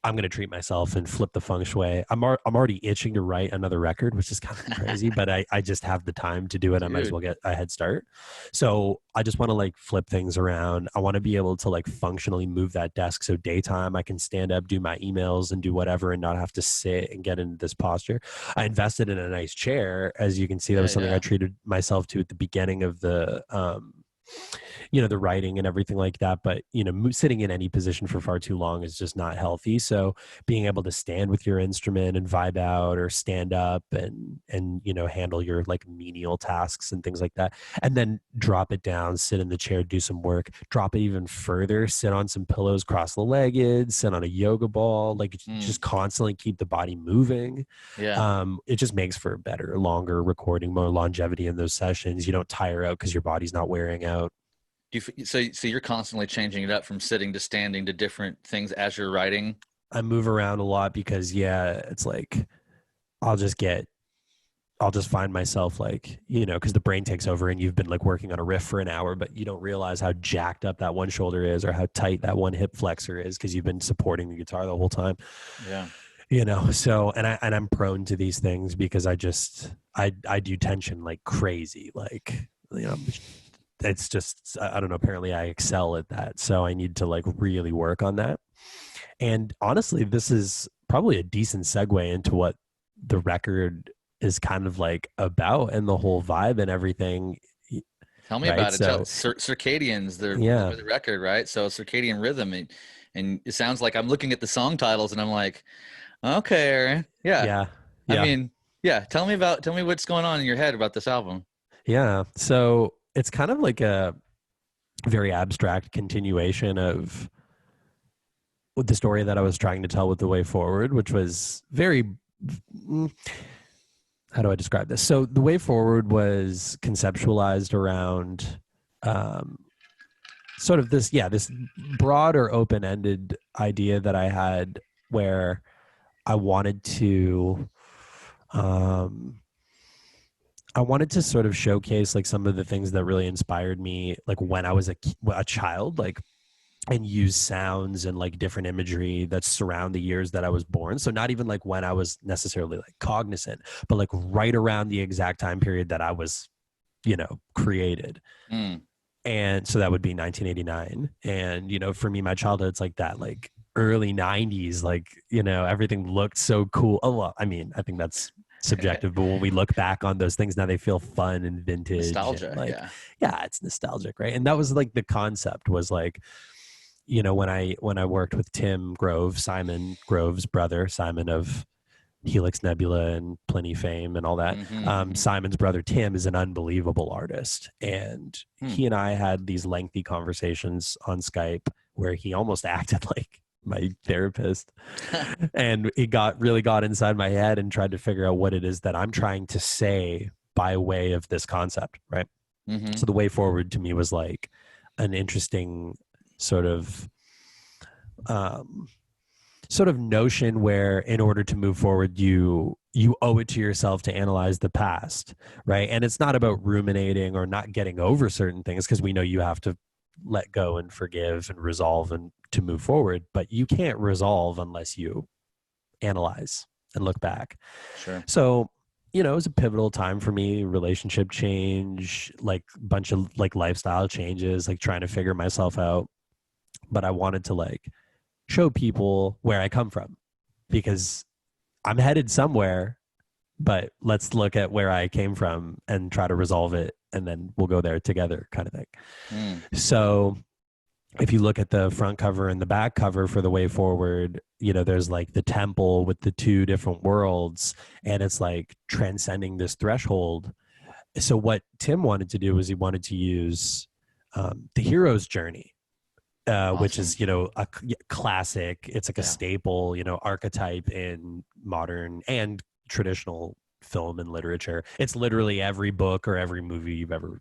I'm going to treat myself and flip the feng shui. I'm already itching to write another record, which is kind of crazy, but I just have the time to do it. I might as well get a head start. So I just want to like flip things around. I want to be able to like functionally move that desk. So daytime I can stand up, do my emails and do whatever and not have to sit and get into this posture. I invested in a nice chair. As you can see, that was something I treated myself to at the beginning of the the writing and everything like that. But, sitting in any position for far too long is just not healthy. So being able to stand with your instrument and vibe out, or stand up and handle your like menial tasks and things like that, and then drop it down, sit in the chair, do some work, drop it even further, sit on some pillows, cross-legged, sit on a yoga ball, like just constantly keep the body moving. It just makes for better, longer recording, more longevity in those sessions. You don't tire out because your body's not wearing out. So you're constantly changing it up from sitting to standing to different things as you're writing? I move around a lot because it's like I'll just find myself like, because the brain takes over and you've been like working on a riff for an hour, but you don't realize how jacked up that one shoulder is or how tight that one hip flexor is because you've been supporting the guitar the whole time. Yeah. So, and I'm prone to these things because I do tension like crazy. Like, it's just, I don't know, apparently I excel at that. So I need to like really work on that. And honestly, this is probably a decent segue into what the record is kind of like about and the whole vibe and everything. Tell me about it. Circadian's the record, right? So circadian rhythm, and it sounds like I'm looking at the song titles and I'm like, okay, Aaron. Yeah. I mean, tell me what's going on in your head about this album. Yeah. So it's kind of like a very abstract continuation of the story that I was trying to tell with The Way Forward, which was very, how do I describe this? So The Way Forward was conceptualized around sort of this broad or open-ended idea that I had where I wanted to sort of showcase like some of the things that really inspired me, like when I was a child, like, and use sounds and like different imagery that surround the years that I was born. So not even like when I was necessarily like cognizant, but like right around the exact time period that I was, created. And so that would be 1989. And, for me, my childhood's like that, like early 90s, like, everything looked so cool. Oh, well, I mean, I think that's subjective, but when we look back on those things now, they feel fun and vintage. Nostalgia, and like, yeah, it's nostalgic, right? And that was like the concept was like, when I worked with Tim Grove, Simon Grove's brother, Simon of Helix Nebula and Pliny fame and all that. Simon's brother Tim is an unbelievable artist, and he and I had these lengthy conversations on Skype where he almost acted like my therapist, and he really got inside my head and tried to figure out what it is that I'm trying to say by way of this concept, right? So The Way Forward to me was like an interesting sort of notion where in order to move forward, you owe it to yourself to analyze the past, right? And it's not about ruminating or not getting over certain things, because we know you have to let go and forgive and resolve and to move forward, but you can't resolve unless you analyze and look back. Sure. So, it was a pivotal time for me, relationship change, like a bunch of like lifestyle changes, like trying to figure myself out. But I wanted to like show people where I come from, because I'm headed somewhere, but let's look at where I came from and try to resolve it. And then we'll go there together, kind of thing. So if you look at the front cover and the back cover for The Way Forward, there's like the temple with the two different worlds, and it's like transcending this threshold. So what Tim wanted to do was he wanted to use the hero's journey, awesome. Which is, a classic. It's like a staple, archetype in modern and traditional film and literature. It's literally every book or every movie you've ever,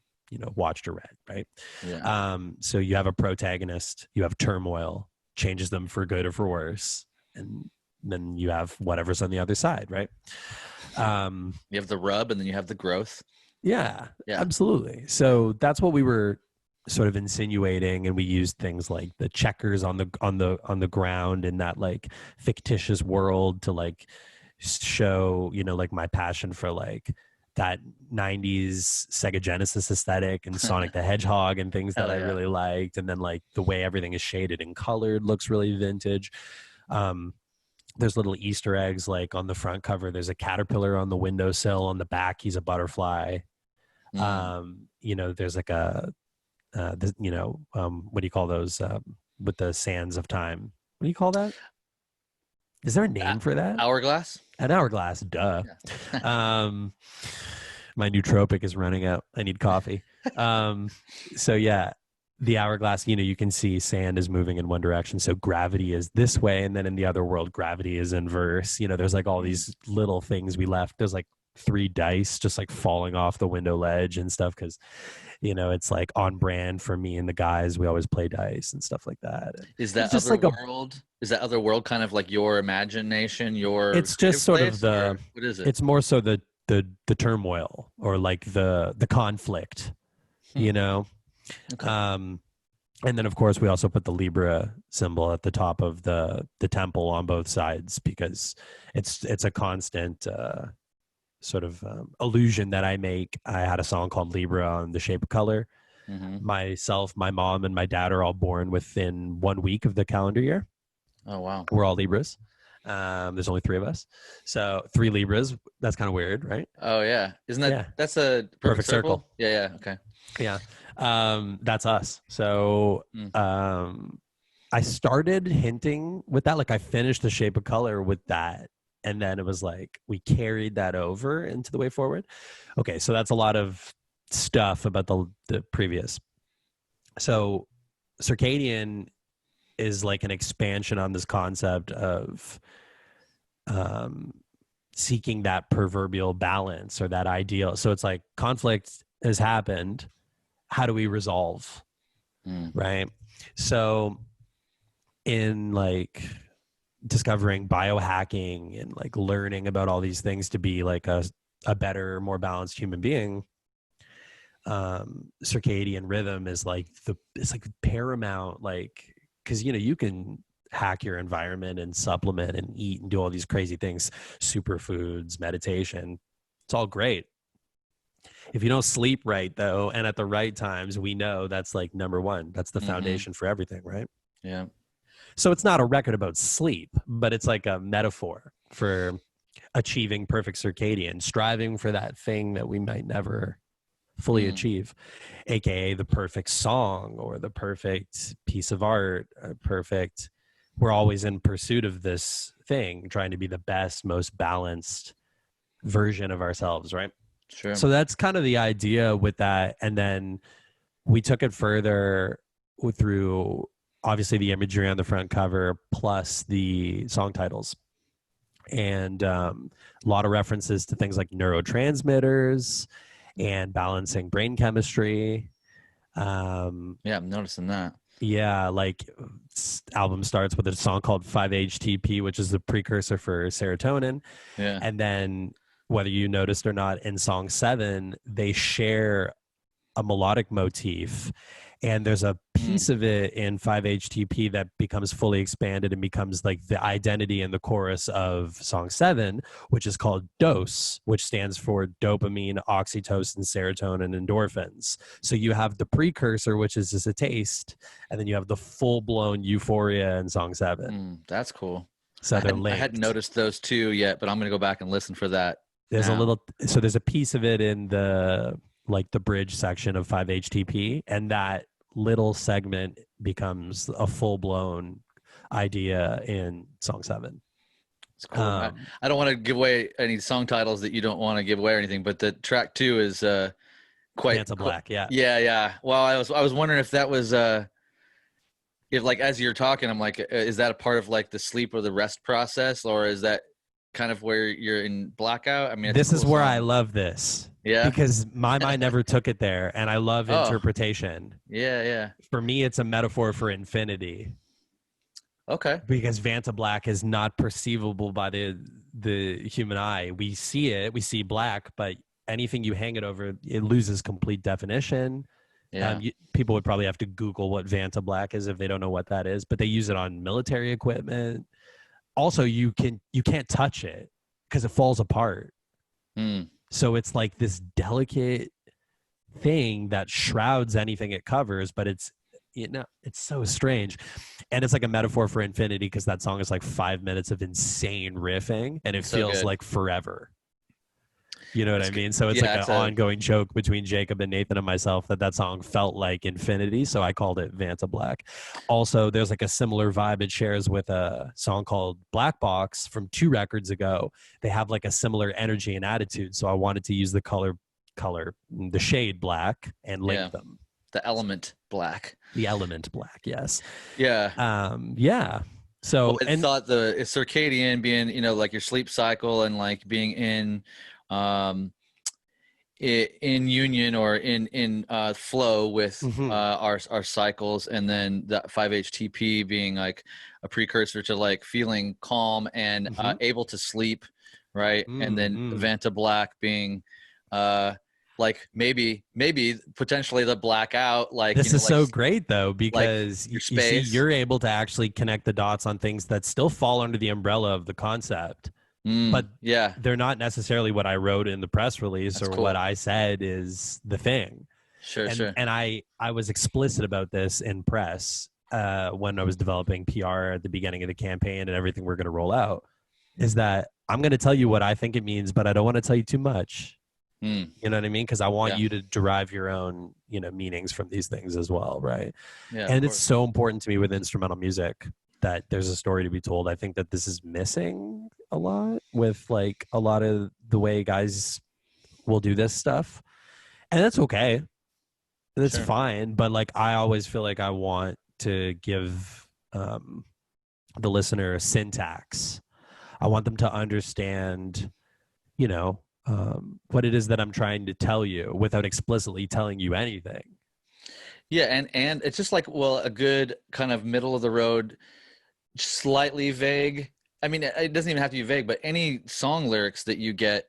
watched or read, right? Yeah. So you have a protagonist, you have turmoil, changes them for good or for worse, and then you have whatever's on the other side, right? You have the rub, and then you have the growth. Yeah, absolutely. So that's what we were sort of insinuating, and we used things like the checkers on the ground in that like fictitious world to like show, like my passion for like that 90s Sega Genesis aesthetic and Sonic the Hedgehog and things that I really liked. And then like the way everything is shaded and colored looks really vintage. There's little Easter eggs, like on the front cover, there's a caterpillar on the windowsill. On the back, he's a butterfly. There's like a what do you call those with the sands of time? What do you call that? Is there a name for that? Hourglass? An hourglass, duh. Yeah. My nootropic is running out. I need coffee. So yeah, the hourglass, you can see sand is moving in one direction. So gravity is this way. And then in the other world, gravity is inverse. There's like all these little things we left. There's like 3 dice just like falling off the window ledge and stuff. Cause it's like on brand for me and the guys, we always play dice and stuff like that. Is that just other like world? Is that other world kind of like your imagination? It's just sort of what is it? It's more so the turmoil or like the conflict, Okay. And then of course we also put the Libra symbol at the top of the temple on both sides because it's a constant sort of illusion that I make. I had a song called Libra on The Shape of Color. Myself, my mom, and my dad are all born within 1 week of the calendar year. Oh wow. We're all Libras. There's only 3 of us, so 3 Libras. That's kind of weird, right? Oh yeah, isn't that that's a perfect circle? Yeah. Okay. Yeah, that's us. So I started hinting with that. Like I finished The Shape of Color with that, and then it was like we carried that over into The Way Forward. Okay, so that's a lot of stuff about the previous. So Circadian is like an expansion on this concept of seeking that proverbial balance or that ideal. So it's like conflict has happened. How do we resolve? Right. So in like discovering biohacking and like learning about all these things to be like a better, more balanced human being, circadian rhythm is like it's like paramount, like, because you can hack your environment and supplement and eat and do all these crazy things, superfoods, meditation, it's all great. If you don't sleep right though, and at the right times, we know that's like number one. That's the foundation for everything, right? Yeah. So it's not a record about sleep, but it's like a metaphor for achieving perfect circadian, striving for that thing that we might never fully achieve, aka the perfect song or the perfect piece of art, we're always in pursuit of this thing, trying to be the best, most balanced version of ourselves, right? Sure. So that's kind of the idea with that. And then we took it further through obviously the imagery on the front cover plus the song titles, and a lot of references to things like neurotransmitters and balancing brain chemistry. Yeah, I'm noticing that. Yeah, like album starts with a song called 5-HTP, which is the precursor for serotonin. Yeah. And then whether you noticed or not, in song 7, they share a melodic motif. And there's a piece of it in 5-HTP that becomes fully expanded and becomes like the identity in the chorus of song 7, which is called DOSE, which stands for dopamine, oxytocin, serotonin, endorphins. So you have the precursor, which is just a taste, and then you have the full-blown euphoria in song 7. That's cool. So they're linked. I hadn't noticed those two yet, but I'm going to go back and listen for that. There's there's a piece of it in the bridge section of 5-HTP, and that little segment becomes a full-blown idea in song 7. It's cool. I don't want to give away any song titles that you don't want to give away or anything, but the track 2 is quite Pants of Black. Yeah. Well, I was wondering if that was if like as you're talking, I'm like, is that a part of like the sleep or the rest process, or is that kind of where you're in blackout? I mean, this is where I love this. Yeah. Because my mind never took it there, and I love interpretation. Yeah. For me, it's a metaphor for infinity. Okay. Because Vanta Black is not perceivable by the human eye. We see it, we see black, but anything you hang it over, it loses complete definition. Yeah. People would probably have to Google what Vanta Black is if they don't know what that is, but they use it on military equipment. Also, you can't touch it because it falls apart. So it's like this delicate thing that shrouds anything it covers, but it's so strange. And it's like a metaphor for infinity because that song is like 5 minutes of insane riffing, and it feels like forever. You know what I mean? So it's Yeah, like an ongoing joke between Jacob and Nathan and myself that song felt like infinity. So I called it Vanta Black. Also, there's like a similar vibe it shares with a song called Black Box from 2 records ago. They have like a similar energy and attitude. So I wanted to use the the shade black and link them. The element black. The element black, yes. Yeah. Yeah. So I thought the circadian being, you know, like your sleep cycle and like being in union or in flow with our cycles, and then the 5-HTP being like a precursor to like feeling calm and able to sleep, right? And then Vanta Black being like maybe potentially the blackout. Like this is like, so great though, because like you see you're able to actually connect the dots on things that still fall under the umbrella of the concept. But yeah, they're not necessarily what I wrote in the press release. That's or cool. What I said is the thing. Sure. And I was explicit about this in press when I was developing PR at the beginning of the campaign and everything we're going to roll out, is that I'm going to tell you what I think it means, but I don't want to tell you too much. You know what I mean? Because I want you to derive your own, you know, meanings from these things as well, right? Yeah, and it's so important to me with instrumental music that there's a story to be told. I think that this is missing a lot with like a lot of the way guys will do this stuff, and that's okay. That's fine. But like, I always feel like I want to give the listener a syntax. I want them to understand, you know, what it is that I'm trying to tell you without explicitly telling you anything. Yeah, and it's just like, well, a good kind of middle of the road, slightly vague. I mean, it doesn't even have to be vague, but any song lyrics that you get,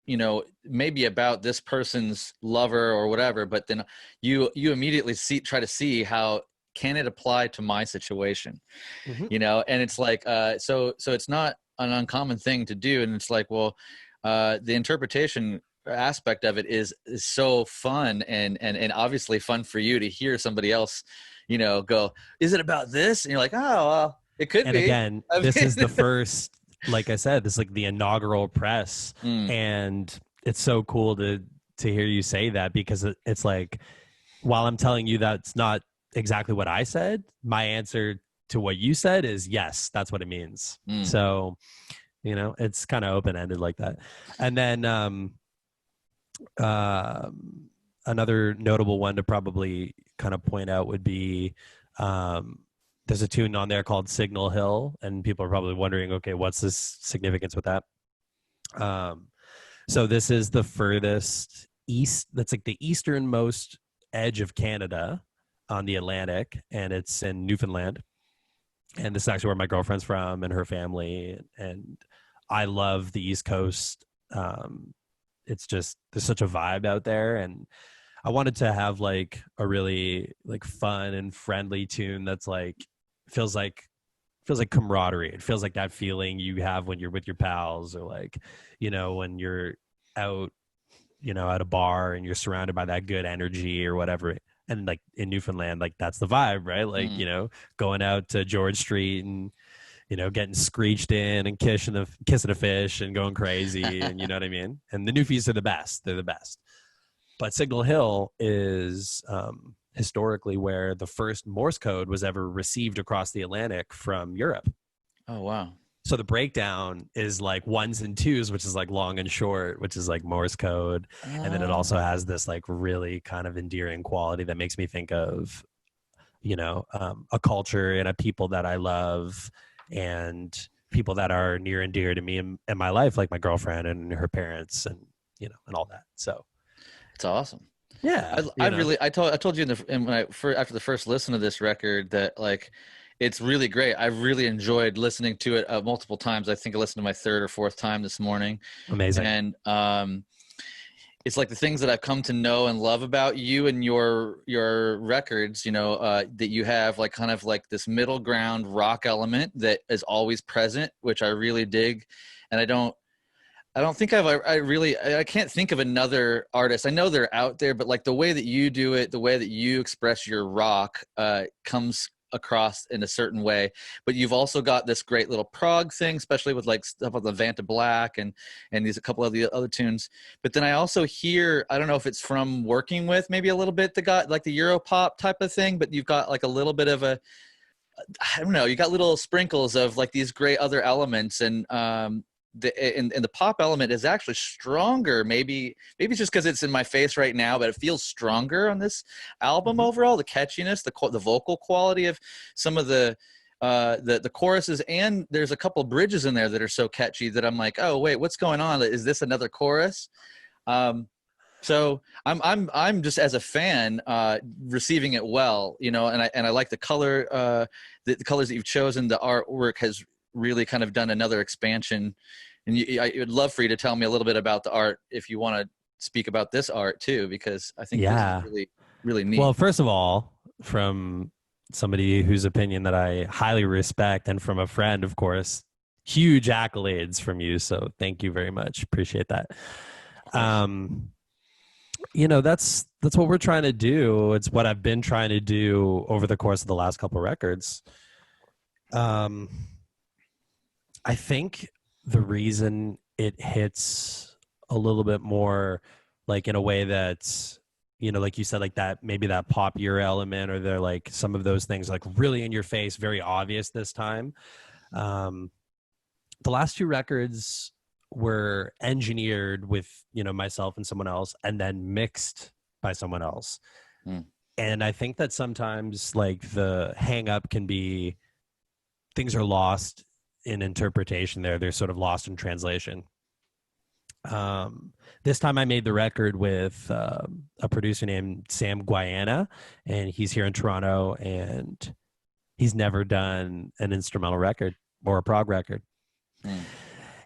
you know, maybe about this person's lover or whatever, but then you immediately try to see how can it apply to my situation, you know? And it's like, so it's not an uncommon thing to do. And it's like, well, the interpretation aspect of it is so fun and obviously fun for you to hear somebody else, you know, go, is it about this? And you're like, oh, well, it could be. And again, this is the first, like I said, this is like the inaugural press. And it's so cool to hear you say that, because it's like, while I'm telling you that's not exactly what I said, my answer to what you said is yes, that's what it means. So, you know, it's kind of open-ended like that. And then another notable one to probably kind of point out would be there's a tune on there called Signal Hill, and people are probably wondering, okay, what's this significance with that? So this is the furthest east, that's like the easternmost edge of Canada on the Atlantic, and it's in Newfoundland. And this is actually where my girlfriend's from and her family. And I love the East Coast. It's just, there's such a vibe out there. And I wanted to have like a really like fun and friendly tune that's like, feels like camaraderie. It feels like that feeling you have when you're with your pals, or like, you know, when you're out, you know, at a bar and you're surrounded by that good energy or whatever. And like in Newfoundland, like that's the vibe, right? Like, you know, going out to George Street and, you know, getting screeched in and kissing a fish and going crazy. And you know what I mean? And the Newfies are the best. They're the best. But Signal Hill is historically where the first Morse code was ever received across the Atlantic from Europe. Oh, wow. So the breakdown is like ones and twos, which is like long and short, which is like Morse code. And then it also has this like really kind of endearing quality that makes me think of, you know, a culture and a people that I love and people that are near and dear to me in my life, like my girlfriend and her parents and, you know, and all that. So it's awesome. Yeah. I told you after the first listen to this record that like, it's really great. I've really enjoyed listening to it multiple times. I think I listened to my third or fourth time this morning. Amazing. And it's like the things that I've come to know and love about you and your records, you know, that you have like kind of like this middle ground rock element that is always present, which I really dig. And I don't think I can't think of another artist. I know they're out there, but like the way that you do it, the way that you express your rock comes across in a certain way, but you've also got this great little prog thing, especially with like stuff on the Vanta Black and these a couple of the other tunes. But then I also hear, I don't know if it's from working with maybe a little bit the guy like the Europop type of thing, but you've got like a little bit of a, I don't know, you got little sprinkles of like these great other elements, and the pop element is actually stronger. Maybe it's just because it's in my face right now, but it feels stronger on this album overall. The catchiness, the vocal quality of some of the choruses, and there's a couple bridges in there that are so catchy that I'm like, oh wait, what's going on? Is this another chorus? So I'm just as a fan receiving it well, you know, and I like the color, the colors that you've chosen. The artwork has really kind of done another expansion, and I would love for you to tell me a little bit about the art if you want to speak about this art too, because I think this is really, really neat. Well, first of all, from somebody whose opinion that I highly respect, and from a friend, of course, huge accolades from you. So thank you very much. Appreciate that. You know, that's what we're trying to do. It's what I've been trying to do over the course of the last couple of records. I think the reason it hits a little bit more like in a way that's, you know, like you said, like that, maybe that pop ear element, or they're like some of those things like really in your face, very obvious this time. The last two records were engineered with, you know, myself and someone else, and then mixed by someone else. And I think that sometimes like the hang up can be things are lost in interpretation there. They're sort of lost in translation. This time I made the record with a producer named Sam Guayana, and he's here in Toronto, and he's never done an instrumental record or a prog record.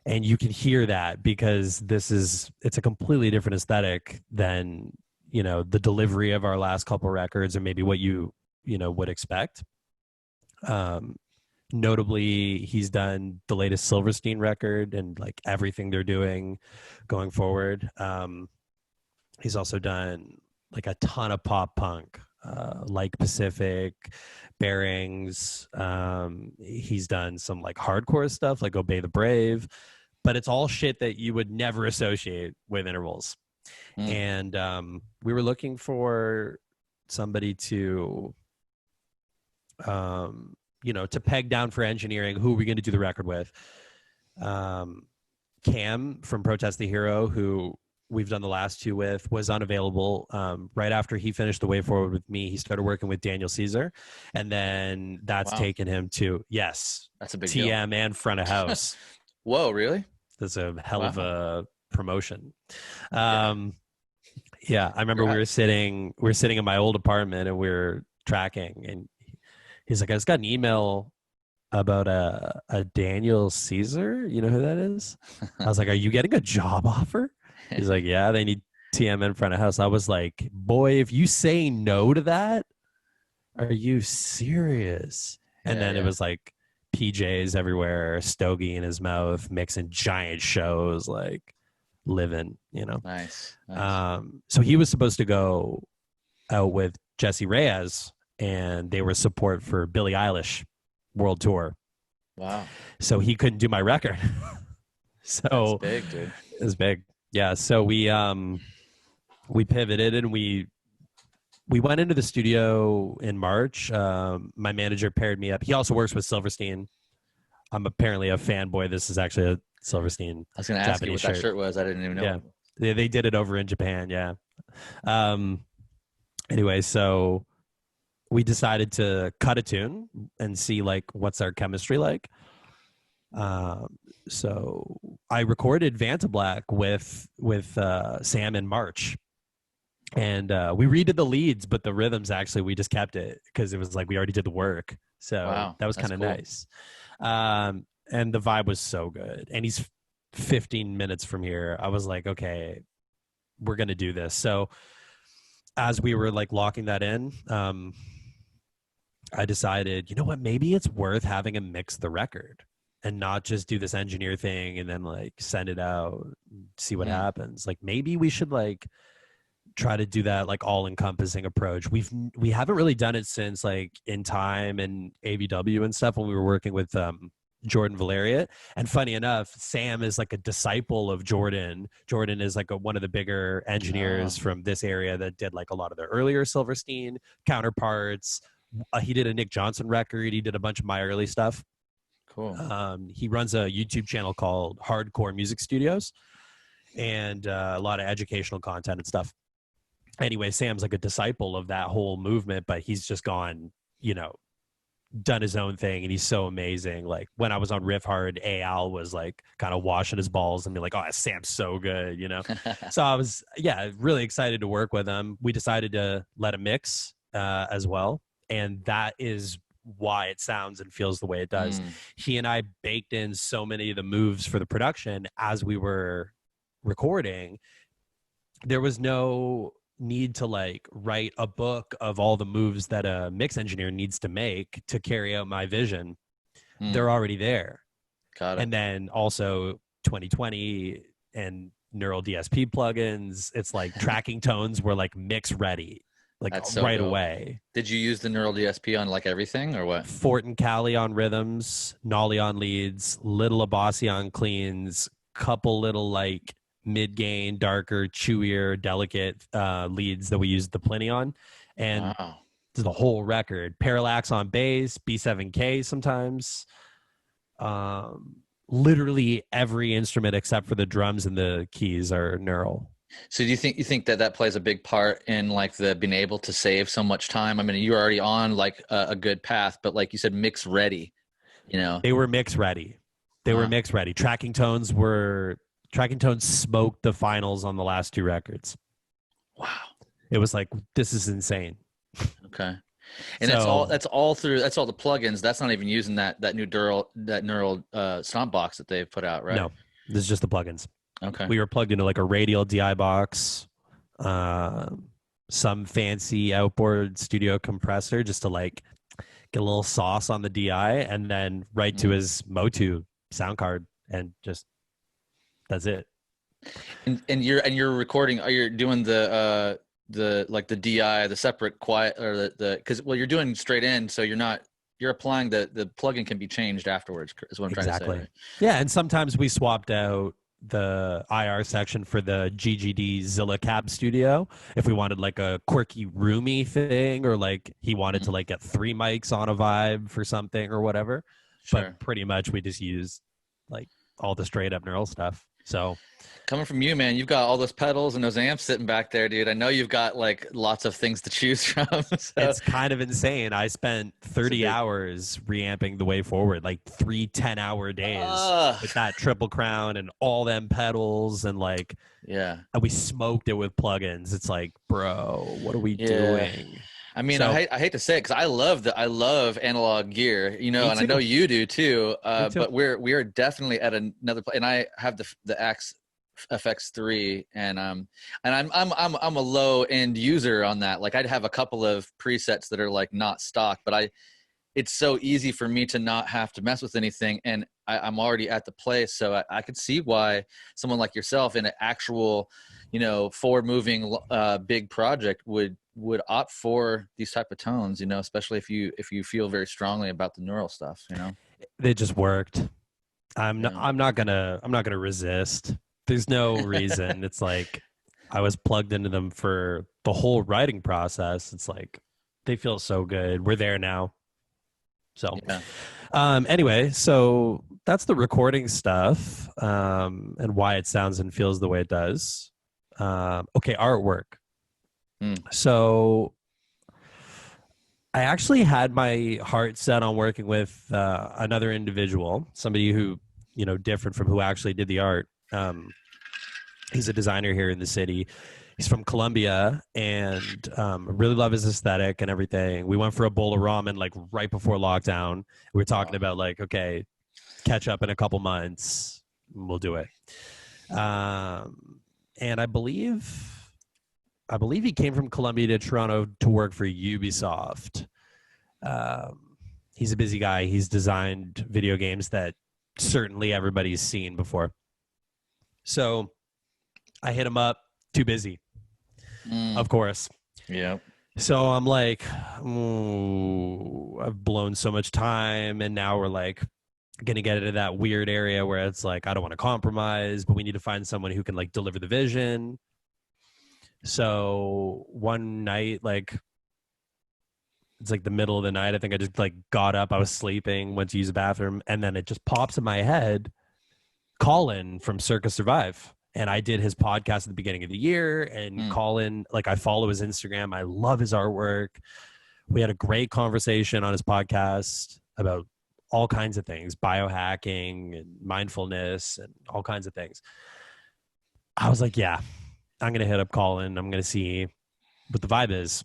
And you can hear that because it's a completely different aesthetic than, you know, the delivery of our last couple records, or maybe what you would expect. Notably, he's done the latest Silverstein record and like everything they're doing going forward. He's also done like a ton of pop punk, like Pacific, Bearings. He's done some like hardcore stuff like Obey the Brave, but it's all shit that you would never associate with Intervals. And we were looking for somebody to you know, to peg down for engineering. Who are we going to do the record with? Cam from Protest the Hero, who we've done the last two with, was unavailable. Right after he finished The Way Forward with me, he started working with Daniel Caesar, and then that's taken him to that's a big TM deal. and front of house. Whoa, really? That's a hell of a promotion. Yeah, I remember we were sitting in my old apartment and we were tracking, and he's like, I just got an email about a Daniel Caesar. You know who that is? I was like, are you getting a job offer? He's like, yeah, they need TM in front of house. I was like, boy, if you say no to that, are you serious? And then it was like PJs everywhere, stogie in his mouth, mixing giant shows, like living, you know. Nice. So he was supposed to go out with Jesse Reyes, and they were support for Billie Eilish world tour. Wow. So he couldn't do my record. So that's big, dude. It was big. Yeah. So we pivoted and we went into the studio in March. My manager paired me up. He also works with Silverstein. I'm apparently a fanboy. This is actually a Silverstein. I was going to ask you what that shirt was. I didn't even know. Yeah. They did it over in Japan. Yeah. Anyway, so we decided to cut a tune and see like what's our chemistry like. So I recorded Vanta Black with Sam in March, and we redid the leads, but the rhythms actually we just kept it because it was like we already did the work. So that was kind of cool. Nice. And the vibe was so good. And he's 15 minutes from here. I was like, okay, we're gonna do this. So as we were like locking that in, I decided, you know what, maybe it's worth having him mix the record and not just do this engineer thing and then like send it out, see what happens. Like maybe we should like try to do that like all-encompassing approach. We haven't really done it since like In Time and AVW and stuff when we were working with Jordan Valeriat. And funny enough, Sam is like a disciple of Jordan. Jordan is like one of the bigger engineers from this area that did like a lot of the earlier Silverstein counterparts. He did a Nick Johnson record. He did a bunch of my early stuff. Cool. He runs a YouTube channel called Hardcore Music Studios, and a lot of educational content and stuff. Anyway, Sam's like a disciple of that whole movement, but he's just gone, done his own thing, and he's so amazing. Like when I was on Riff Hard, Al was like kind of washing his balls and be like, "Oh, Sam's so good," So I was, really excited to work with him. We decided to let him mix as well, and that is why it sounds and feels the way it does. He and I baked in so many of the moves for the production as we were recording. There was no need to like write a book of all the moves that a mix engineer needs to make to carry out my vision. They're already there. Got it. And then also 2020 and neural DSP plugins, it's like tracking tones were like mix ready, like so right away. Did you use the neural DSP on like everything or what? Fort and Cali on rhythms, Nolly on leads, little Abassi on cleans, couple little like mid-gain, darker, chewier, delicate leads that we used the Pliny on. And the whole record. Parallax on bass, B7K sometimes. Literally every instrument except for the drums and the keys are neural. So do you think that plays a big part in like the being able to save so much time? I mean, you're already on like a good path, but like you said, mix ready, They were mix ready. Were mix ready. Tracking tones smoked the finals on the last two records. Wow. It was like, this is insane. Okay. And that's all the plugins. That's not even using that new neural stomp box that they've put out, right? No, this is just the plugins. Okay. We were plugged into like a radial DI box, some fancy outboard studio compressor just to like get a little sauce on the DI, and then right to his Motu sound card, and just that's it. And you're recording. Are you doing the like the DI, the separate quiet, or because you're doing straight in, so you're applying the plugin can be changed afterwards. Is what I'm trying to say. Right? Yeah, and sometimes we swapped out the IR section for the GGD Zilla Cab Studio if we wanted like a quirky roomy thing, or like he wanted to like get 3 mics on a vibe for something or whatever. Sure. But pretty much we just use like all the straight up neural stuff. So coming from you, man, you've got all those pedals and those amps sitting back there, dude. I know you've got like lots of things to choose from. So. It's kind of insane. I spent 30 hours reamping the Way Forward, like 3 10-hour days with that Triple Crown and all them pedals, and like, and we smoked it with plugins. It's like, bro, what are we doing? I mean, I hate to say it because I love analog gear, and I know you do too. But we are definitely at another place, and I have the Axe FX3, and I'm a low end user on that. Like I'd have a couple of presets that are like not stock, but it's so easy for me to not have to mess with anything, and I'm already at the place, so I could see why someone like yourself in an actual, forward moving big project would opt for these type of tones, especially if you feel very strongly about the neural stuff, It just worked. I'm not gonna resist. There's no reason. It's like I was plugged into them for the whole writing process. It's like they feel so good. We're there now. So anyway, so that's the recording stuff, and why it sounds and feels the way it does. Okay, artwork. So I actually had my heart set on working with another individual, somebody who, different from who actually did the art. He's a designer here in the city. He's from Colombia, and really love his aesthetic and everything. We went for a bowl of ramen like right before lockdown. We were talking about like, okay, catch up in a couple months. We'll do it. And I believe he came from Colombia to Toronto to work for Ubisoft. He's a busy guy. He's designed video games that certainly everybody's seen before. So I hit him up, too busy. of course. Yeah. So I'm like, "Ooh, I've blown so much time, and now we're like going to get into that weird area where it's like, I don't want to compromise, but we need to find someone who can like deliver the vision." So one night, like, it's like the middle of the night, I think I just like got up, I was sleeping, went to use the bathroom, and then it just pops in my head, Colin from Circus Survive. And I did his podcast at the beginning of the year, and Colin, like, I follow his Instagram, I love his artwork. We had a great conversation on his podcast about all kinds of things, biohacking and mindfulness and all kinds of things. I was like, yeah, I'm going to hit up Colin. I'm going to see what the vibe is.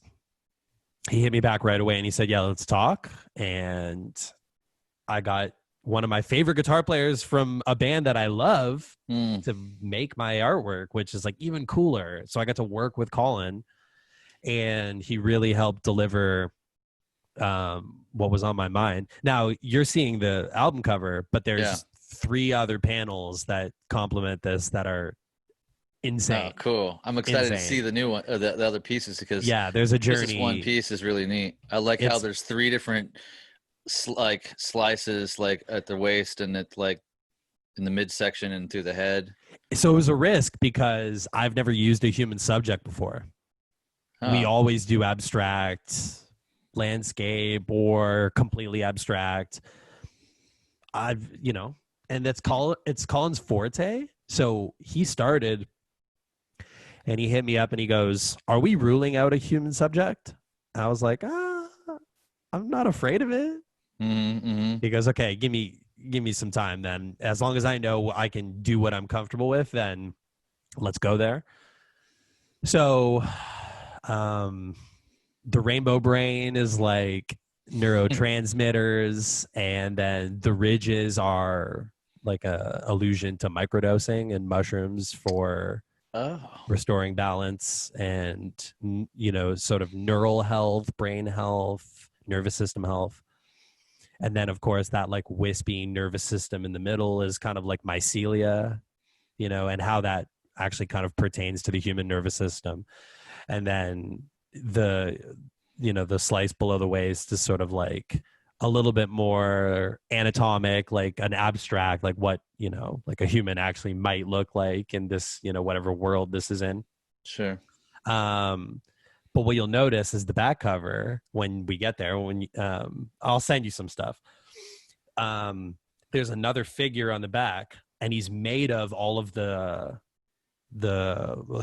He hit me back right away and he said, yeah, let's talk. And I got one of my favorite guitar players from a band that I love to make my artwork, which is like even cooler. So I got to work with Colin, and he really helped deliver what was on my mind. Now you're seeing the album cover, but there's 3 other panels that complement this that are insane. Oh, cool. I'm excited to see the new one, or the other pieces, because there's a journey. This one piece is really neat. I like how there's 3 different like slices, like at the waist and at like in the midsection and through the head. So it was a risk because I've never used a human subject before. We always do abstract landscape or completely abstract. And it's Colin's forte. So he started and he hit me up and he goes, "Are we ruling out a human subject?" I was like, I'm not afraid of it. He goes, "Okay, give me some time then. As long as I know I can do what I'm comfortable with, then let's go there." So the rainbow brain is like neurotransmitters, and then the ridges are like a allusion to microdosing and mushrooms for restoring balance and, sort of neural health, brain health, nervous system health. And then, of course, that like wispy nervous system in the middle is kind of like mycelia, and how that actually kind of pertains to the human nervous system. And then the slice below the waist is sort of like a little bit more anatomic, like an abstract, like what, like a human actually might look like in this, whatever world this is in. Sure. But what you'll notice is the back cover when we get there, I'll send you some stuff. There's another figure on the back, and he's made of all of the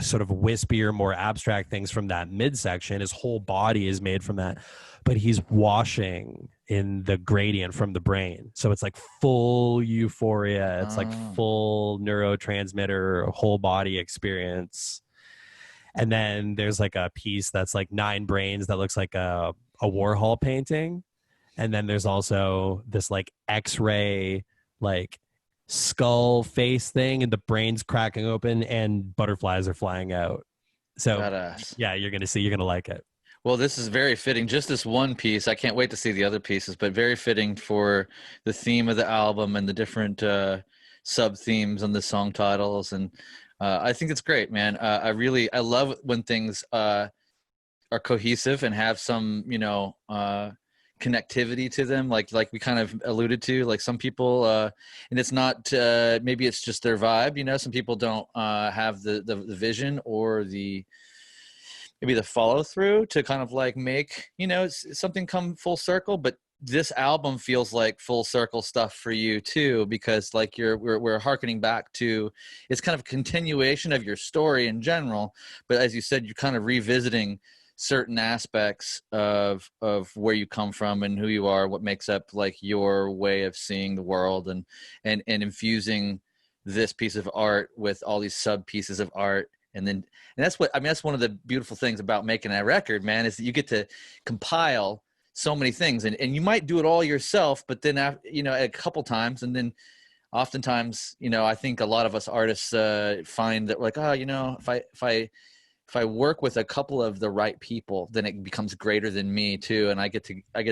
sort of wispier, more abstract things from that midsection. His whole body is made from that, but he's washing in the gradient from the brain. So it's like full euphoria. It's like full neurotransmitter, whole body experience. And then there's like a piece that's like 9 brains that looks like a Warhol painting. And then there's also this like X-ray, like skull face thing, and the brain's cracking open and butterflies are flying out. So yeah, you're gonna like it. Well, this is very fitting. Just this one piece, I can't wait to see the other pieces, but very fitting for the theme of the album and the different sub themes and the song titles. And I think it's great, man. I love when things are cohesive and have some connectivity to them, like we kind of alluded to. Like some people, and it's not maybe it's just their vibe. Some people don't have the vision or maybe the follow through to kind of like make something come full circle. But this album feels like full circle stuff for you too, because like we're hearkening back to, it's kind of a continuation of your story in general, but as you said, you're kind of revisiting certain aspects of where you come from and who you are, what makes up like your way of seeing the world, and infusing this piece of art with all these sub pieces of art. And that's that's one of the beautiful things about making a record, man, is that you get to compile so many things, and you might do it all yourself, but then a couple times, and then oftentimes I think a lot of us artists find that like, if I work with a couple of the right people, then it becomes greater than me too, and I get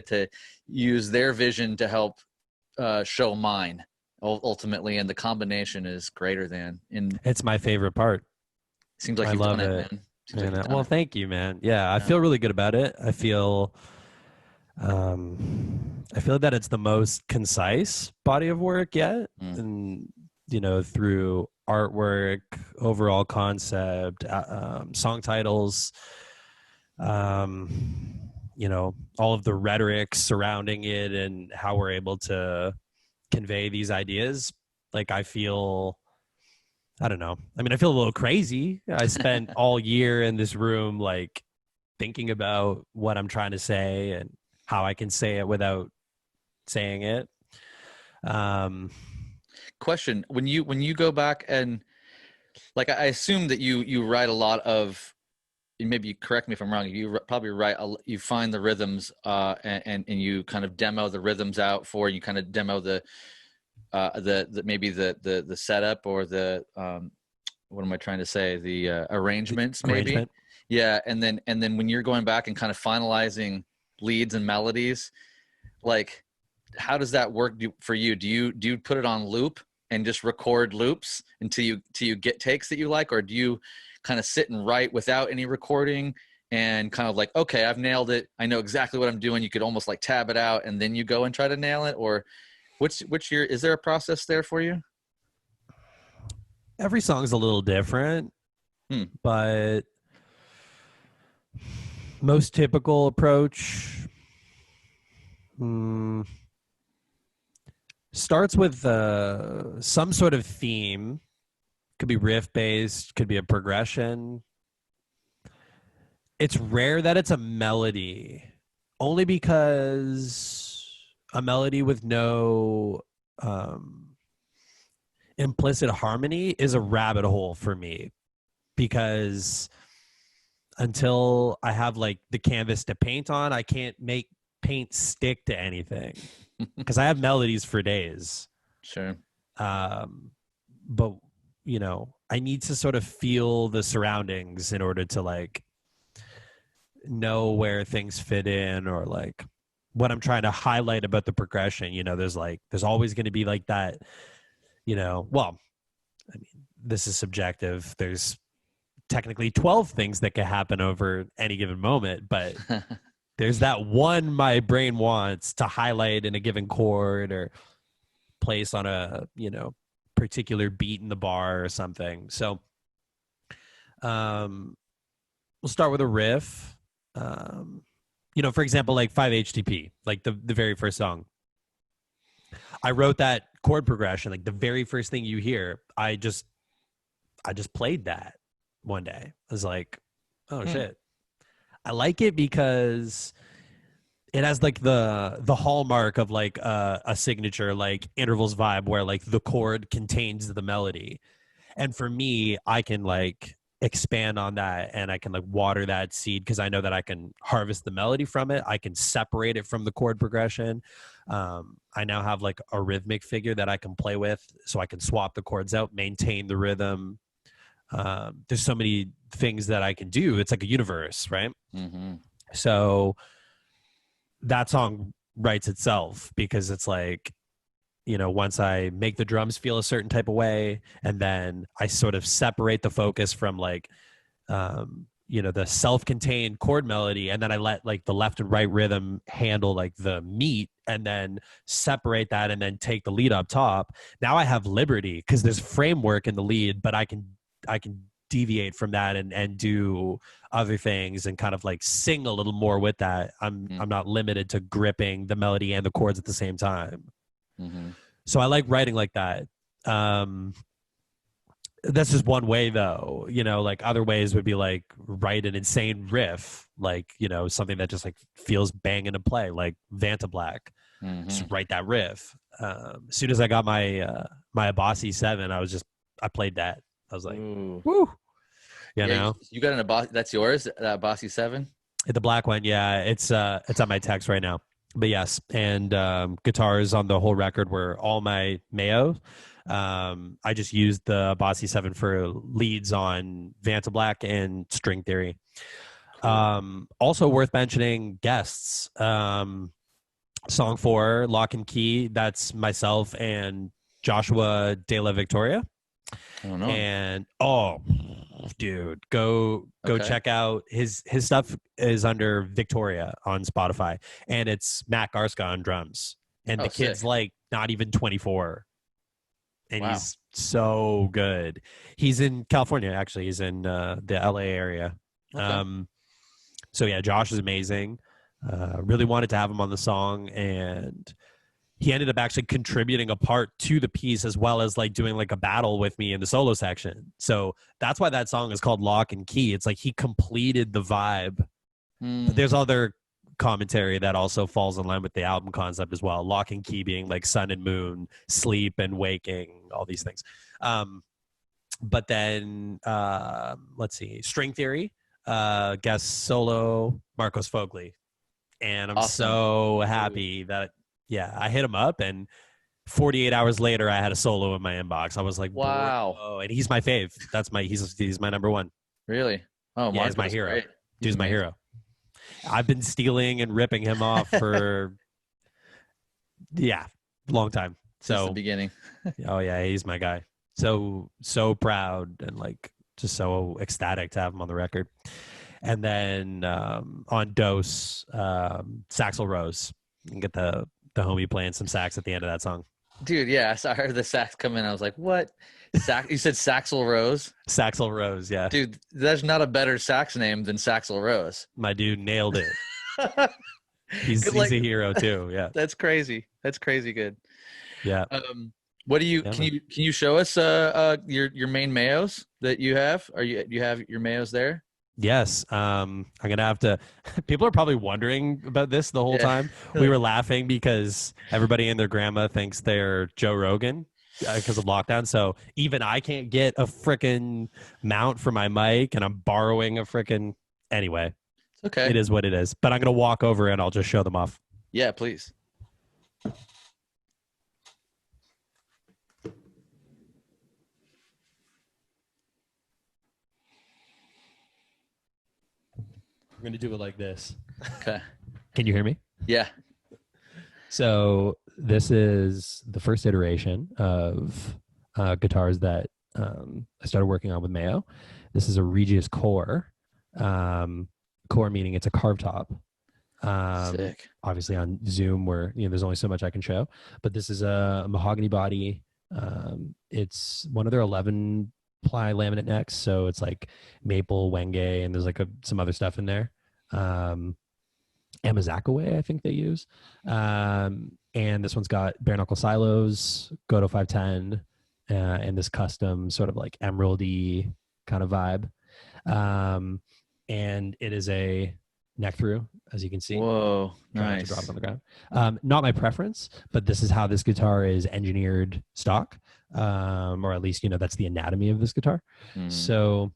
to use their vision to help show mine ultimately, and the combination is greater than. And it's my favorite part. Seems like you've done it, man. Seems like you've done Well, it. thank you, man. Yeah, I feel really good about it. I feel that it's the most concise body of work yet, and through artwork, overall concept, song titles, all of the rhetoric surrounding it, and how we're able to convey these ideas. Like, I don't know. I mean, I feel a little crazy. I spent all year in this room, like, thinking about what I'm trying to say and how I can say it without saying it. Question: when you go back and, like, I assume that you write a lot of, and maybe you correct me if I'm wrong, you probably write, you find the rhythms and you kind of demo the rhythms out for, you kind of demo the maybe the setup or the what am I trying to say, the arrangements maybe. Arrangement. Yeah, and then when you're going back and kind of finalizing leads and melodies, like, how does that work for you? Do you put it on loop and just record loops until you get takes that you like, or do you kind of sit and write without any recording and kind of like, okay, I've nailed it, I know exactly what I'm doing, you could almost like tab it out and then you go and try to nail it? Or is there a process there for you? Every song's a little different, but most typical approach starts with some sort of theme. Could be riff based, could be a progression. It's rare that it's a melody, only because a melody with no implicit harmony is a rabbit hole for me, because until I have like the canvas to paint on, I can't make paint stick to anything because I have melodies for days. Sure. But I need to sort of feel the surroundings in order to like know where things fit in, or like what I'm trying to highlight about the progression. There's always going to be like that, well, I mean, this is subjective. There's technically 12 things that can happen over any given moment, but there's that one my brain wants to highlight in a given chord or place on a, particular beat in the bar or something. So we'll start with a riff. For example, like 5-HTP, like the very first song. I wrote that chord progression, like the very first thing you hear. I just played that one day. I was like, oh shit. I like it because it has like the hallmark of like a signature like intervals vibe, where like the chord contains the melody. And for me, I can like expand on that, and I can like water that seed because I know that I can harvest the melody from it. I can separate it from the chord progression. I now have like a rhythmic figure that I can play with, so I can swap the chords out, maintain the rhythm. There's so many things that I can do. It's like a universe, right? Mm-hmm. So that song writes itself, because it's like, once I make the drums feel a certain type of way, and then I sort of separate the focus from like, the self-contained chord melody, and then I let like the left and right rhythm handle like the meat, and then separate that, and then take the lead up top. Now I have liberty because there's framework in the lead, but I can deviate from that and do other things and kind of like sing a little more with that. I'm not limited to gripping the melody and the chords at the same time. Mm-hmm. So I like writing like that. That's just one way though, like other ways would be like write an insane riff, like, something that just like feels banging to play, like Vanta Black. Mm-hmm. Just write that riff. As soon as I got my Abasi 7, I played that. I was like, ooh. Woo. You got an Abasi, that's yours, Abasi 7? The black one, yeah. It's on my text right now. But yes, and guitars on the whole record were all my Mayo. I just used the Abasi 7 for leads on Vanta Black and String Theory. Cool. Also worth mentioning guests. Song 4, Lock and Key, that's myself and Joshua De La Victoria. I don't know. And dude, go Okay. check out his stuff is under Victoria on Spotify, and it's Matt Garska on drums, and Oh, the kid's sick. like not even 24, and Wow. he's so good. He's in California, actually. He's in the LA area. Okay. So yeah, Josh is amazing. Really wanted to have him on the song, and he ended up actually contributing a part to the piece, as well as like doing like a battle with me in the solo section. So that's why that song is called Lock and Key. It's like he completed the vibe. But there's other commentary that also falls in line with the album concept as well. Lock and key being like sun and moon, sleep and waking, all these things. But then let's see, String Theory, guest solo Marcos Fogli. And I'm Awesome. so happy that, yeah, I hit him up, and 48 hours later I had a solo in my inbox. I was like, Wow. bro. And he's my fave. He's my number one. Really? Oh, Yeah, he's my Marco's hero. great. Dude's my hero. I've been stealing and ripping him off for long time. Since So the beginning. oh yeah, he's my guy. So proud and like just so ecstatic to have him on the record. And then on Dose, Saxel Rose. You can get the homie playing some sax at the end of that song. Dude, yeah, I heard the sax come in. I was like, what? You said Saxel Rose? Saxel Rose, yeah. Dude, there's not a better sax name than Saxel Rose. My dude nailed it. He's a hero too. Yeah. That's crazy. That's crazy good. Yeah. What do you can you show us your main mayos that you have? Do you have your mayos there? Yes. I'm gonna have to. People are probably wondering about this the whole time. We were laughing because everybody and their grandma thinks they're Joe Rogan because of lockdown. So even I can't get a freaking mount for my mic, and I'm borrowing a freaking. Anyway, it's okay. It is what it is. But I'm gonna walk over and I'll just show them off. Yeah, please. We're going to do it like this. Okay. Can you hear me? Yeah. So this is the first iteration of guitars that I started working on with Mayo. This is a Regius Core. Core meaning it's a carved top. Sick. Obviously on Zoom where there's only so much I can show. But this is a mahogany body. It's one of their 11 ply laminate necks, so it's like maple, wenge, and there's like some other stuff in there. Amazakaway, I think they use. And this one's got bare knuckle silos, Goto 510, and this custom sort of like emeraldy kind of vibe. And it is a neck through, as you can see. Whoa, nice. To drop it on the ground. Not my preference, but this is how this guitar is engineered stock, or at least that's the anatomy of this guitar. So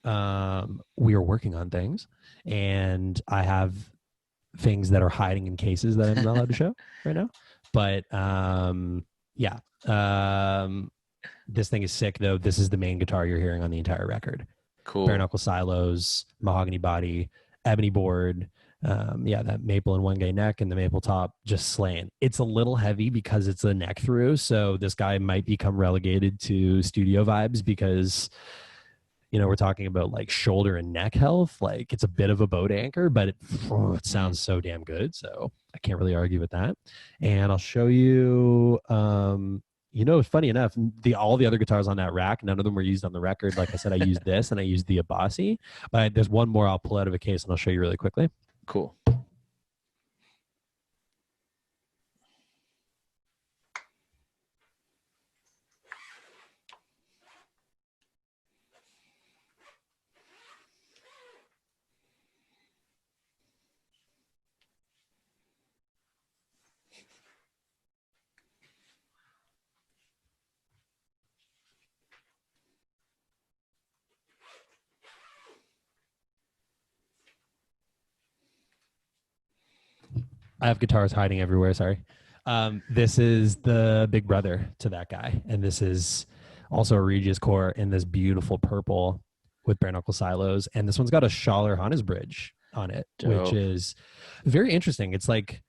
we are working on things, and I have things that are hiding in cases that I'm not allowed to show right now. But this thing is sick though. This is the main guitar you're hearing on the entire record. Cool. Bare knuckle silos, mahogany body, ebony board. That maple and wenge neck and the maple top, just slaying. It's a little heavy because it's a neck through, so this guy might become relegated to studio vibes because we're talking about like shoulder and neck health. Like it's a bit of a boat anchor, but it sounds so damn good, so I can't really argue with that. And I'll show you funny enough, all the other guitars on that rack, none of them were used on the record. Like I said, I used this and I used the Abasi, but there's one more I'll pull out of a case and I'll show you really quickly. Cool. I have guitars hiding everywhere. Sorry. This is the big brother to that guy. And this is also a Regius Core in this beautiful purple with bare knuckle silos. And this one's got a Schaller Hannes bridge on it, Dope. Which is very interesting. It's like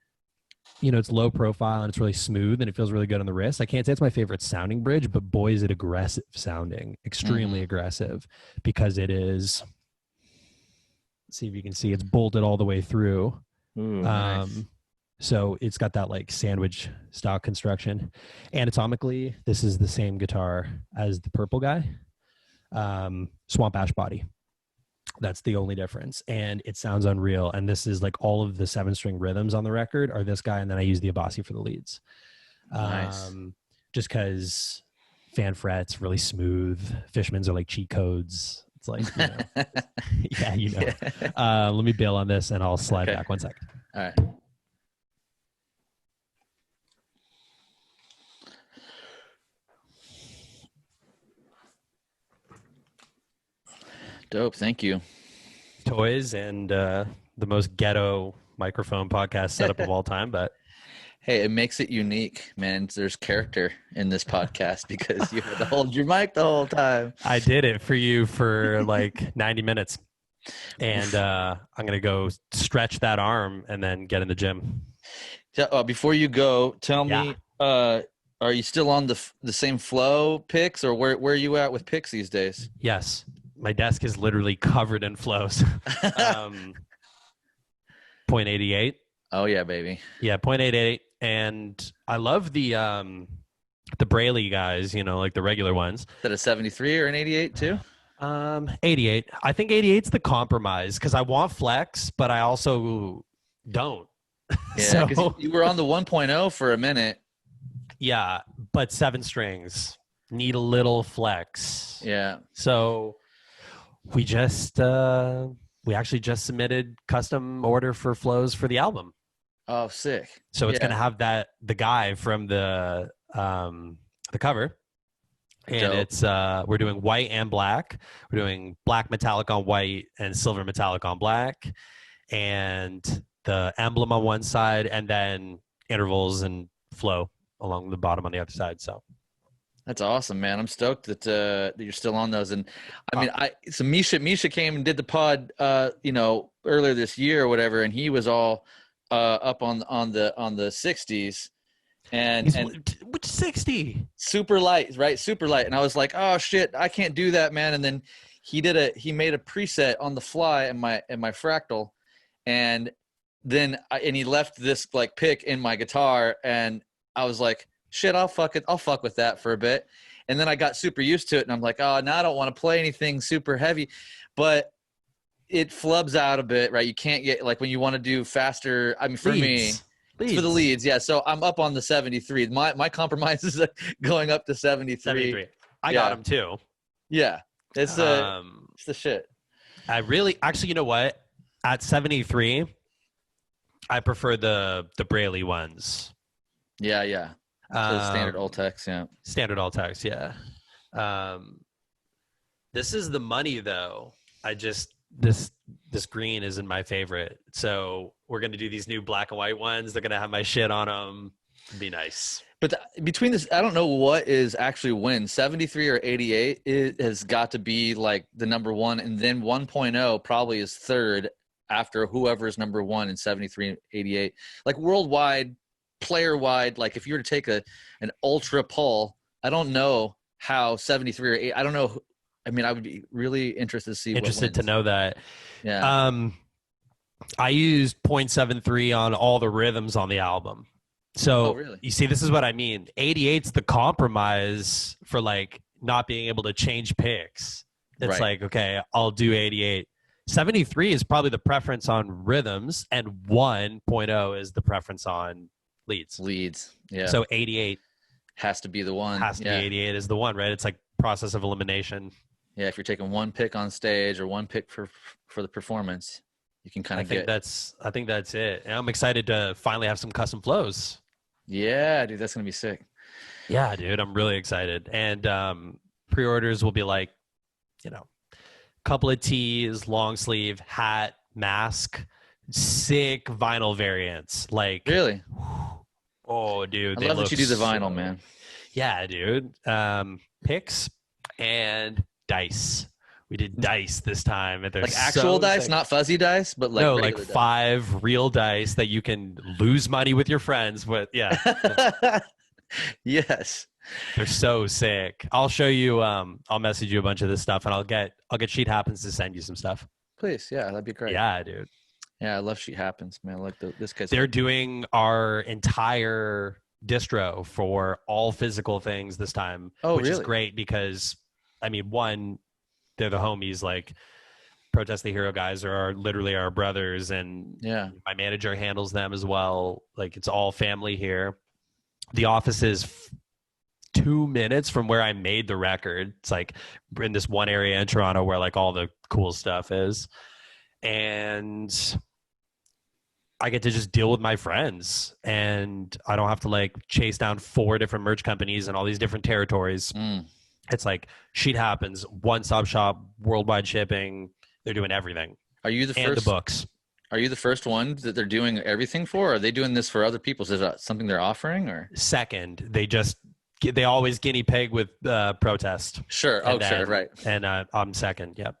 it's low profile and it's really smooth and it feels really good on the wrist. I can't say it's my favorite sounding bridge, but boy, is it aggressive sounding, extremely aggressive, because it is, see if you can see, it's bolted all the way through. Ooh, nice. So it's got that like sandwich style construction. Anatomically, this is the same guitar as the purple guy, Swamp Ash body. That's the only difference. And it sounds unreal. And this is like all of the 7-string rhythms on the record are this guy. And then I use the Abasi for the leads. Nice. Just because fan frets, really smooth. Fishmans are like cheat codes. It's like, yeah. Let me bail on this and I'll slide back 1 second. All right. Dope. Thank you. Toys and the most ghetto microphone podcast setup of all time, but hey, it makes it unique, man. There's character in this podcast because you had to hold your mic the whole time. I did it for you for like 90 minutes. And I'm going to go stretch that arm and then get in the gym. Before you go, tell me, are you still on the same flow picks, or where are you at with picks these days? Yes. My desk is literally covered in flows. 0.88. Oh yeah, baby. Yeah, 0.88. And I love the Braille guys, like the regular ones. Is that a 73 or an 88 too? 88. I think 88's the compromise because I want flex, but I also don't. Yeah, because you were on the 1.0 for a minute. Yeah, but 7 strings need a little flex. Yeah. So we actually just submitted custom order for flows for the album. Oh, sick. So it's going to have the guy from the cover. And Dope. It's we're doing white and black. We're doing black metallic on white and silver metallic on black. And the emblem on one side and then intervals and flow along the bottom on the other side. So that's awesome, man. I'm stoked that you're still on those. And I mean, so Misha came and did the pod, earlier this year or whatever, and he was all up on the 60s, and which 60 super light, right? Super light. And I was like, oh shit, I can't do that, man. And then he made a preset on the fly in my fractal, and then he left this like pick in my guitar, and I was like, shit, I'll fuck with that for a bit. And then I got super used to it, and I'm like, oh, now I don't want to play anything super heavy, but it flubs out a bit, right? You can't get, like, when you want to do faster. I mean, for me, it's for the leads. Yeah. So I'm up on the 73. My compromise is going up to 73. I got him too. Yeah. It's the shit. I really, actually, you know what? At 73, I prefer the Braille ones. Yeah. Yeah. So standard Ultex, yeah. Standard Ultex, yeah. This is the money, though. This green isn't my favorite. So we're going to do these new black and white ones. They're going to have my shit on them. It'd be nice. But between this, I don't know what is actually wins. 73 or 88 has got to be like the number one. And then 1.0 probably is third after whoever's number one in 73 and 88. Like worldwide, player-wide, like if you were to take an ultra poll, I don't know how 73 or 8. I don't know. I mean, I would be really interested to know that. Yeah. I used 0.73 on all the rhythms on the album. So really? You see, this is what I mean. 88's the compromise for like not being able to change picks. It's like, okay, I'll do 88. 73 is probably the preference on rhythms, and 1.0 is the preference on leads. Yeah. So 88 has to be the one. Be 88 is the one, right? It's like process of elimination. Yeah, if you're taking one pick on stage or one pick for the performance, you can kind of get. I think that's it. And I'm excited to finally have some custom flows. Yeah, dude, that's gonna be sick. Yeah, dude, I'm really excited. And pre-orders will be like, couple of tees, long sleeve, hat, mask, sick vinyl variants. Like really. Oh, dude, I love that you do the vinyl, man. Yeah, dude. Picks and dice We did dice this time, and they're Like actual dice, sick. not fuzzy dice, but like no, like regular 5 real dice that you can lose money with your friends. But yeah, dice. Yes. they're so sick. I'll show you. I'll message you a bunch of this stuff, and I'll get Sheet Happens to send you some stuff. Please. Yeah, that'd be great. Yeah, dude. Yeah, I love Sheet Happens, man. I like this guy's. They're doing our entire distro for all physical things this time, which is great because, I mean, one, they're the homies. Like, Protest the Hero guys are literally our brothers, and yeah, my manager handles them as well. Like, it's all family here. The office is 2 minutes from where I made the record. It's like in this one area in Toronto where like all the cool stuff is, and I get to just deal with my friends, and I don't have to like chase down 4 different merch companies and all these different territories. It's like Sheet Happens, one-stop shop, worldwide shipping. They're doing everything. Are you the first? And the books. Are you the first one that they're doing everything for? Or are they doing this for other people? Is that something they're offering, or? Second, they always guinea pig with Protest. Sure. And sure. Right. And I'm second. Yep.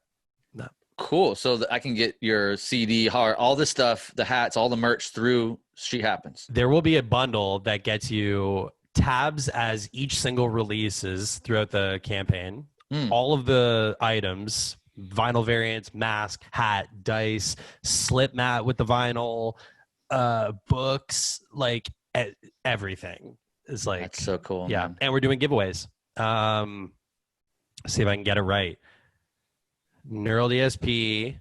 No. Cool. So I can get your CD, all this stuff, the hats, all the merch through Sheet Happens. There will be a bundle that gets you tabs as each single releases throughout the campaign. All of the items, vinyl variants, mask, hat, dice, slip mat with the vinyl, books, like everything is like. That's so cool. Yeah. Man. And we're doing giveaways. See if I can get it right. Neural DSP.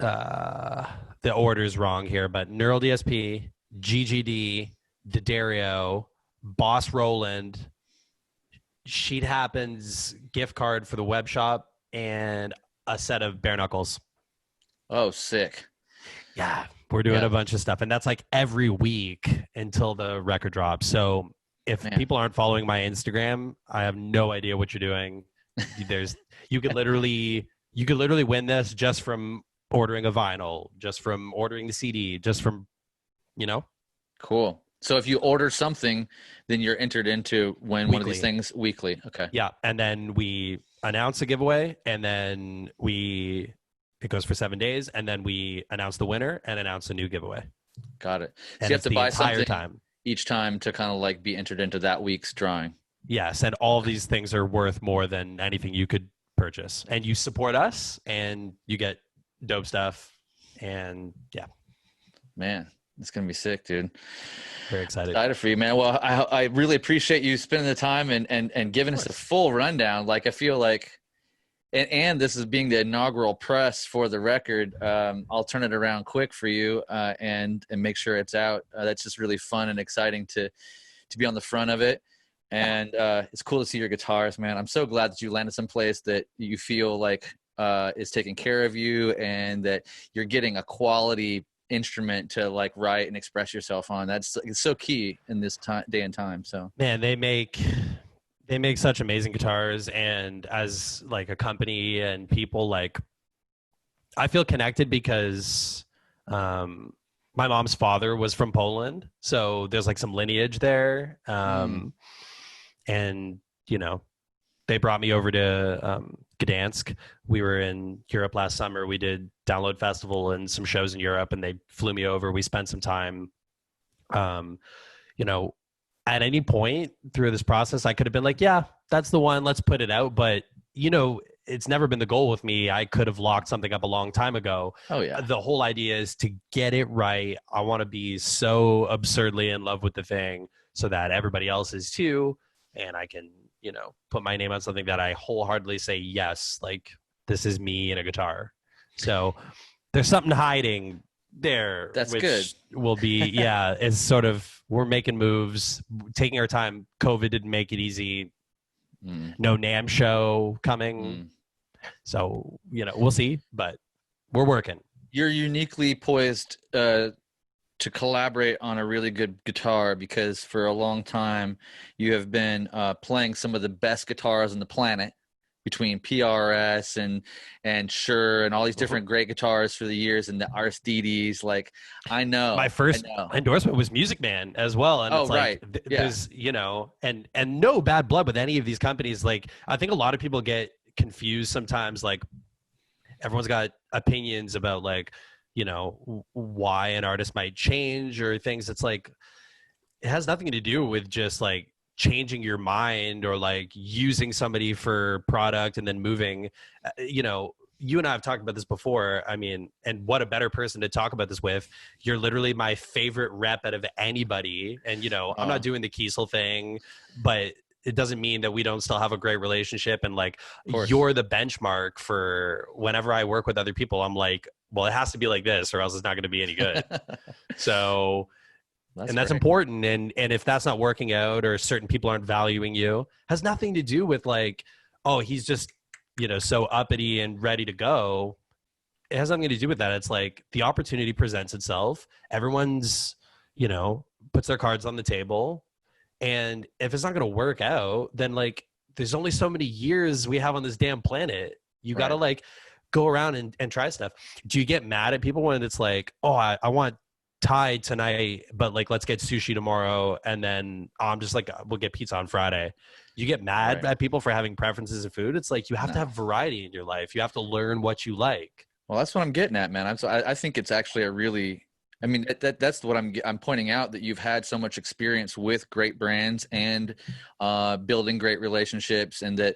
The order's wrong here, but Neural DSP, GGD, D'Addario, Boss Roland, Sheet Happens gift card for the web shop, and a set of bare knuckles. Oh, sick. Yeah, we're doing a bunch of stuff, and that's like every week until the record drops. So if people aren't following my Instagram, I have no idea what you're doing. You could literally win this just from ordering a vinyl, just from ordering the CD, just from, Cool. So if you order something, then you're entered into one of these things weekly. Okay. Yeah. And then we announce a giveaway, and then it goes for 7 days, and then we announce the winner and announce a new giveaway. Got it. So and you have to buy something time. Each time to kind of like be entered into that week's drawing. Yes. And all of these things are worth more than anything you could purchase. And you support us, and you get dope stuff. And yeah. Man, it's going to be sick, dude. Very excited. Excited for you, man. Well, I really appreciate you spending the time and giving us a full rundown. Like, I feel like, and this is being the inaugural press for the record. I'll turn it around quick for you and make sure it's out. That's just really fun and exciting to be on the front of it. And it's cool to see your guitars, man. I'm so glad that you landed someplace that you feel like is taking care of you, and that you're getting a quality instrument to like write and express yourself on. It's so key in this day and time. So man, they make such amazing guitars, and as like a company and people, like I feel connected because my mom's father was from Poland, so there's like some lineage there. And they brought me over to Gdansk. We were in Europe last summer. We did Download Festival and some shows in Europe, and they flew me over. We spent some time. At any point through this process, I could have been like, yeah, that's the one. Let's put it out. But, it's never been the goal with me. I could have locked something up a long time ago. Oh, yeah. The whole idea is to get it right. I want to be so absurdly in love with the thing so that everybody else is too. And I can, put my name on something that I wholeheartedly say, yes, like this is me in a guitar. So there's something hiding there. That's which good. Will be, it's sort of, we're making moves, taking our time. COVID didn't make it easy. No NAMM show coming. So, we'll see, but we're working. You're uniquely poised to collaborate on a really good guitar, because for a long time you have been playing some of the best guitars on the planet, between PRS and Shure and all these different great guitars for the years, and the Aristides. Like, I know my first endorsement was Music Man as well. And it's like, there's, and no bad blood with any of these companies. Like, I think a lot of people get confused sometimes. Like everyone's got opinions about like, you know, why an artist might change or things. It's like, it has nothing to do with just like changing your mind or like using somebody for product and then moving. You know, you and I have talked about this before. I mean, and what a better person to talk about this with. You're literally my favorite rep out of anybody. And, you know, I'm not doing the Kiesel thing, but it doesn't mean that we don't still have a great relationship. And like, you're the benchmark for whenever I work with other people. I'm like, well, it has to be like this or else it's not going to be any good. So, that's important. And if that's not working out or certain people aren't valuing you, has nothing to do with like, oh, he's just, you know, so uppity and ready to go. It has nothing to do with that. It's like the opportunity presents itself. Everyone's, you know, puts their cards on the table. And if it's not going to work out, then like there's only so many years we have on this damn planet. You got to like go around and try stuff. Do you get mad at people when it's like, oh, I want Thai tonight, but like let's get sushi tomorrow, and then I'm just like we'll get pizza on Friday? You get mad at people for having preferences in food? It's like you have to have variety in your life. You have to learn what you like. Well, that's what I'm getting at, man. I think it's actually a really, I mean, that's what I'm pointing out, that you've had so much experience with great brands and building great relationships, and that.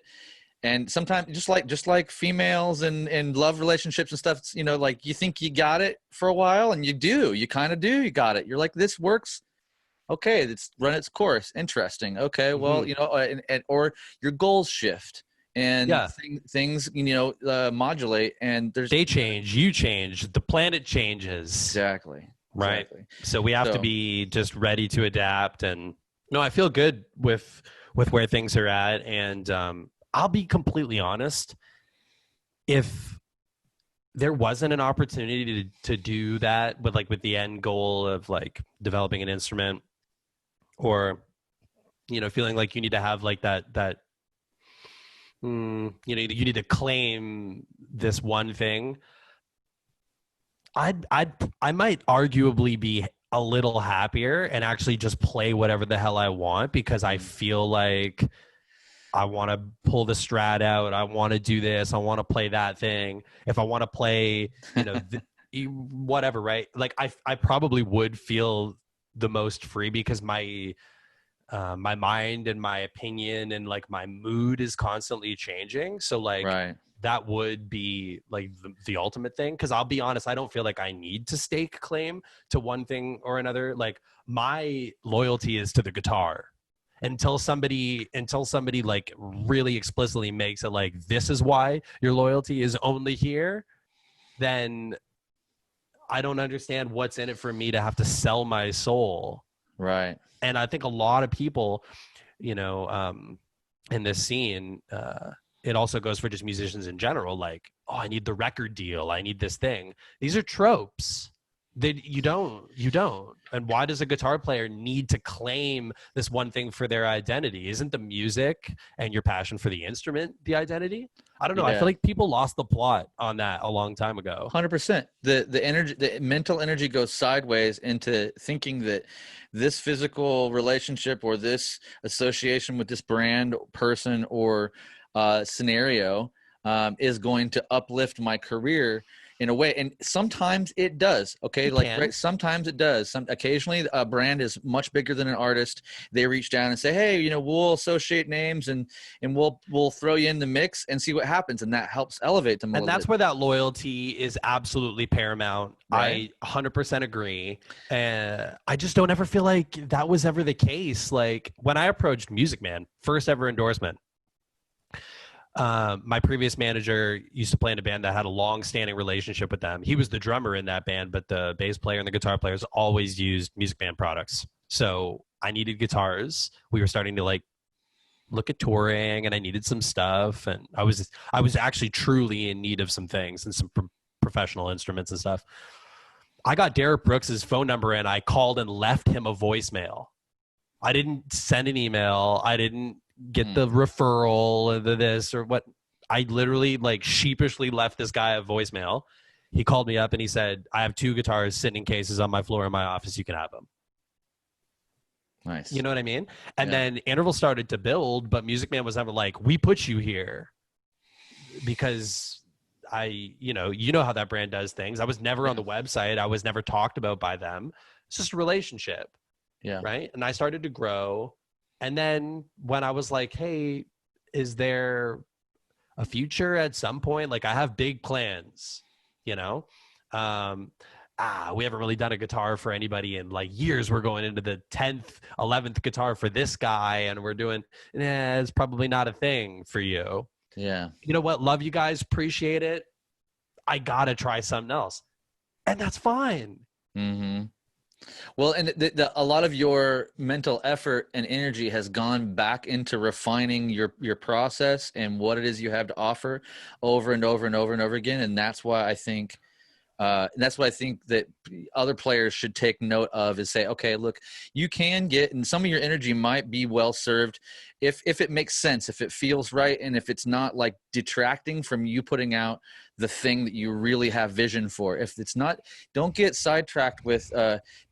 And sometimes just like females and love relationships and stuff, you know, like you think you got it for a while, and you kind of do, you got it. You're like, this works. Okay. It's run its course. Interesting. Okay. Well, you know, or your goals shift and things, you know, modulate, and they change, you change, the planet changes. Exactly. Right. Exactly. So we have to be just ready to adapt. And no, I feel good with where things are at. And, I'll be completely honest. If there wasn't an opportunity to do that with the end goal of like developing an instrument, or, you know, feeling like you need to have like that, you know, you need to claim this one thing, I might arguably be a little happier and actually just play whatever the hell I want, because I feel like I want to pull the Strat out. I want to do this. I want to play that thing. If I want to play, you know, whatever, right? Like I probably would feel the most free, because my mind and my opinion and like my mood is constantly changing. So like that would be like the ultimate thing. Cause I'll be honest, I don't feel like I need to stake claim to one thing or another. Like my loyalty is to the guitar. Until somebody like really explicitly makes it like, this is why your loyalty is only here, then I don't understand what's in it for me to have to sell my soul. Right. And I think a lot of people, you know, in this scene, it also goes for just musicians in general. Like, oh, I need the record deal. I need this thing. These are tropes. You don't. And why does a guitar player need to claim this one thing for their identity? Isn't the music and your passion for the instrument the identity? I don't know. I feel like people lost the plot on that a long time ago. 100%. The energy, the mental energy goes sideways into thinking that this physical relationship or this association with this brand, person, or scenario is going to uplift my career in a way. And sometimes it does. Okay. Sometimes it does. Occasionally a brand is much bigger than an artist. They reach down and say, hey, you know, we'll associate names and we'll throw you in the mix and see what happens. And that helps elevate them. And that's where that loyalty is absolutely paramount. Right? I 100% agree. I just don't ever feel like that was ever the case. Like when I approached Music Man, first ever endorsement, my previous manager used to play in a band that had a long-standing relationship with them. He was the drummer in that band, but the bass player and the guitar players always used Music Man products. So I needed guitars. We were starting to like look at touring, and I needed some stuff. And I was actually truly in need of some things and some professional instruments and stuff. I got Derek Brooks's phone number and I called and left him a voicemail. I didn't send an email. I didn't get the referral or this or what. I literally like sheepishly left this guy a voicemail. He called me up and he said, I have 2 guitars sitting in cases on my floor in my office. You can have them. Nice. You know what I mean? And then Interval started to build, but Music Man was never like, we put you here. because you know how that brand does things. I was never on the website. I was never talked about by them. It's just a relationship. Yeah. Right. And I started to grow. And then when I was like, hey, is there a future at some point? Like, I have big plans, you know? We haven't really done a guitar for anybody in like years. We're going into the 10th, 11th guitar for this guy. And we're doing, it's probably not a thing for you. Yeah. You know what? Love you guys. Appreciate it. I got to try something else. And that's fine. Mm-hmm. Well, and a lot of your mental effort and energy has gone back into refining your process and what it is you have to offer over and over and over and over again. And that's why I think that other players should take note of, is say, okay, look, you can get, and some of your energy might be well served if it makes sense, if it feels right, and if it's not like detracting from you putting out the thing that you really have vision for. If it's not, don't get sidetracked with,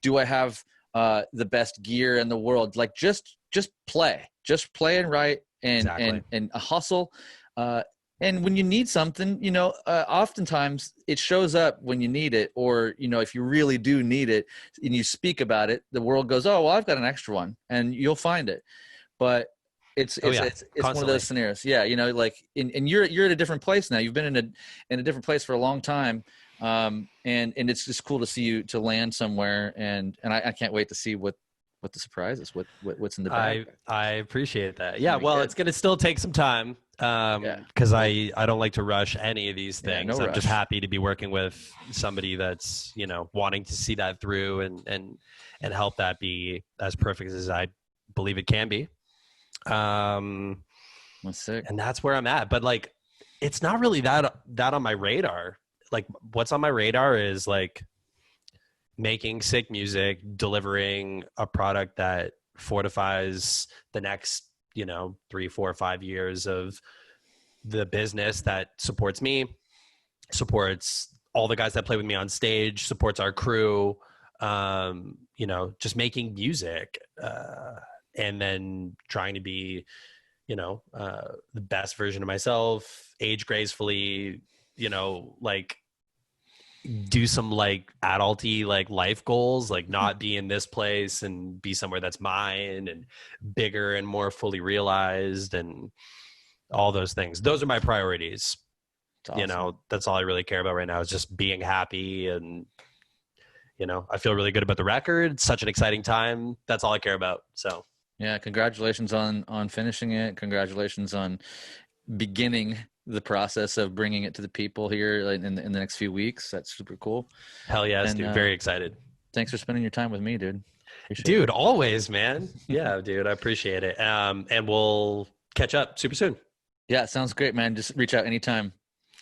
do I have the best gear in the world? Like just play and write and hustle. And when you need something, oftentimes it shows up when you need it, or, if you really do need it and you speak about it, the world goes, oh, well, I've got an extra one, and you'll find it. But it's one of those scenarios. Yeah. And you're at a different place now. You've been in a different place for a long time. And it's just cool to see you to land somewhere. And I can't wait to see what the surprise is, what's in the bag. I appreciate that. Yeah. Well, it's going to still take some time. Cause I don't like to rush any of these things. I'm just happy to be working with somebody that's, wanting to see that through and help that be as perfect as I believe it can be. That's sick. And that's where I'm at. But like, it's not really that on my radar. Like, what's on my radar is like making sick music, delivering a product that fortifies the next, 3, 4, 5 years of the business, that supports me, supports all the guys that play with me on stage, supports our crew, just making music, and then trying to be, the best version of myself, age gracefully, like do some like adulty like life goals, like not be in this place and be somewhere that's mine and bigger and more fully realized and all those things. Those are my priorities. Awesome. That's all I really care about right now, is just being happy. And I feel really good about the record. It's such an exciting time. That's all I care about. So yeah, congratulations on finishing it. Congratulations on beginning the process of bringing it to the people here in the next few weeks. That's super cool. Hell yes, dude. Very excited. Thanks for spending your time with me, dude. Appreciate it. Always, man. Yeah, dude, I appreciate it. And we'll catch up super soon. Yeah, sounds great, man. Just reach out anytime.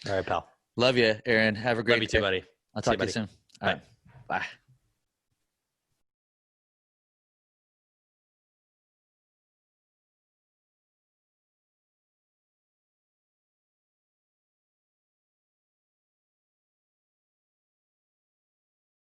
All right, pal. Love you, Aaron. Have a great day. Love you too, buddy. I'll talk to you soon. All right. Bye.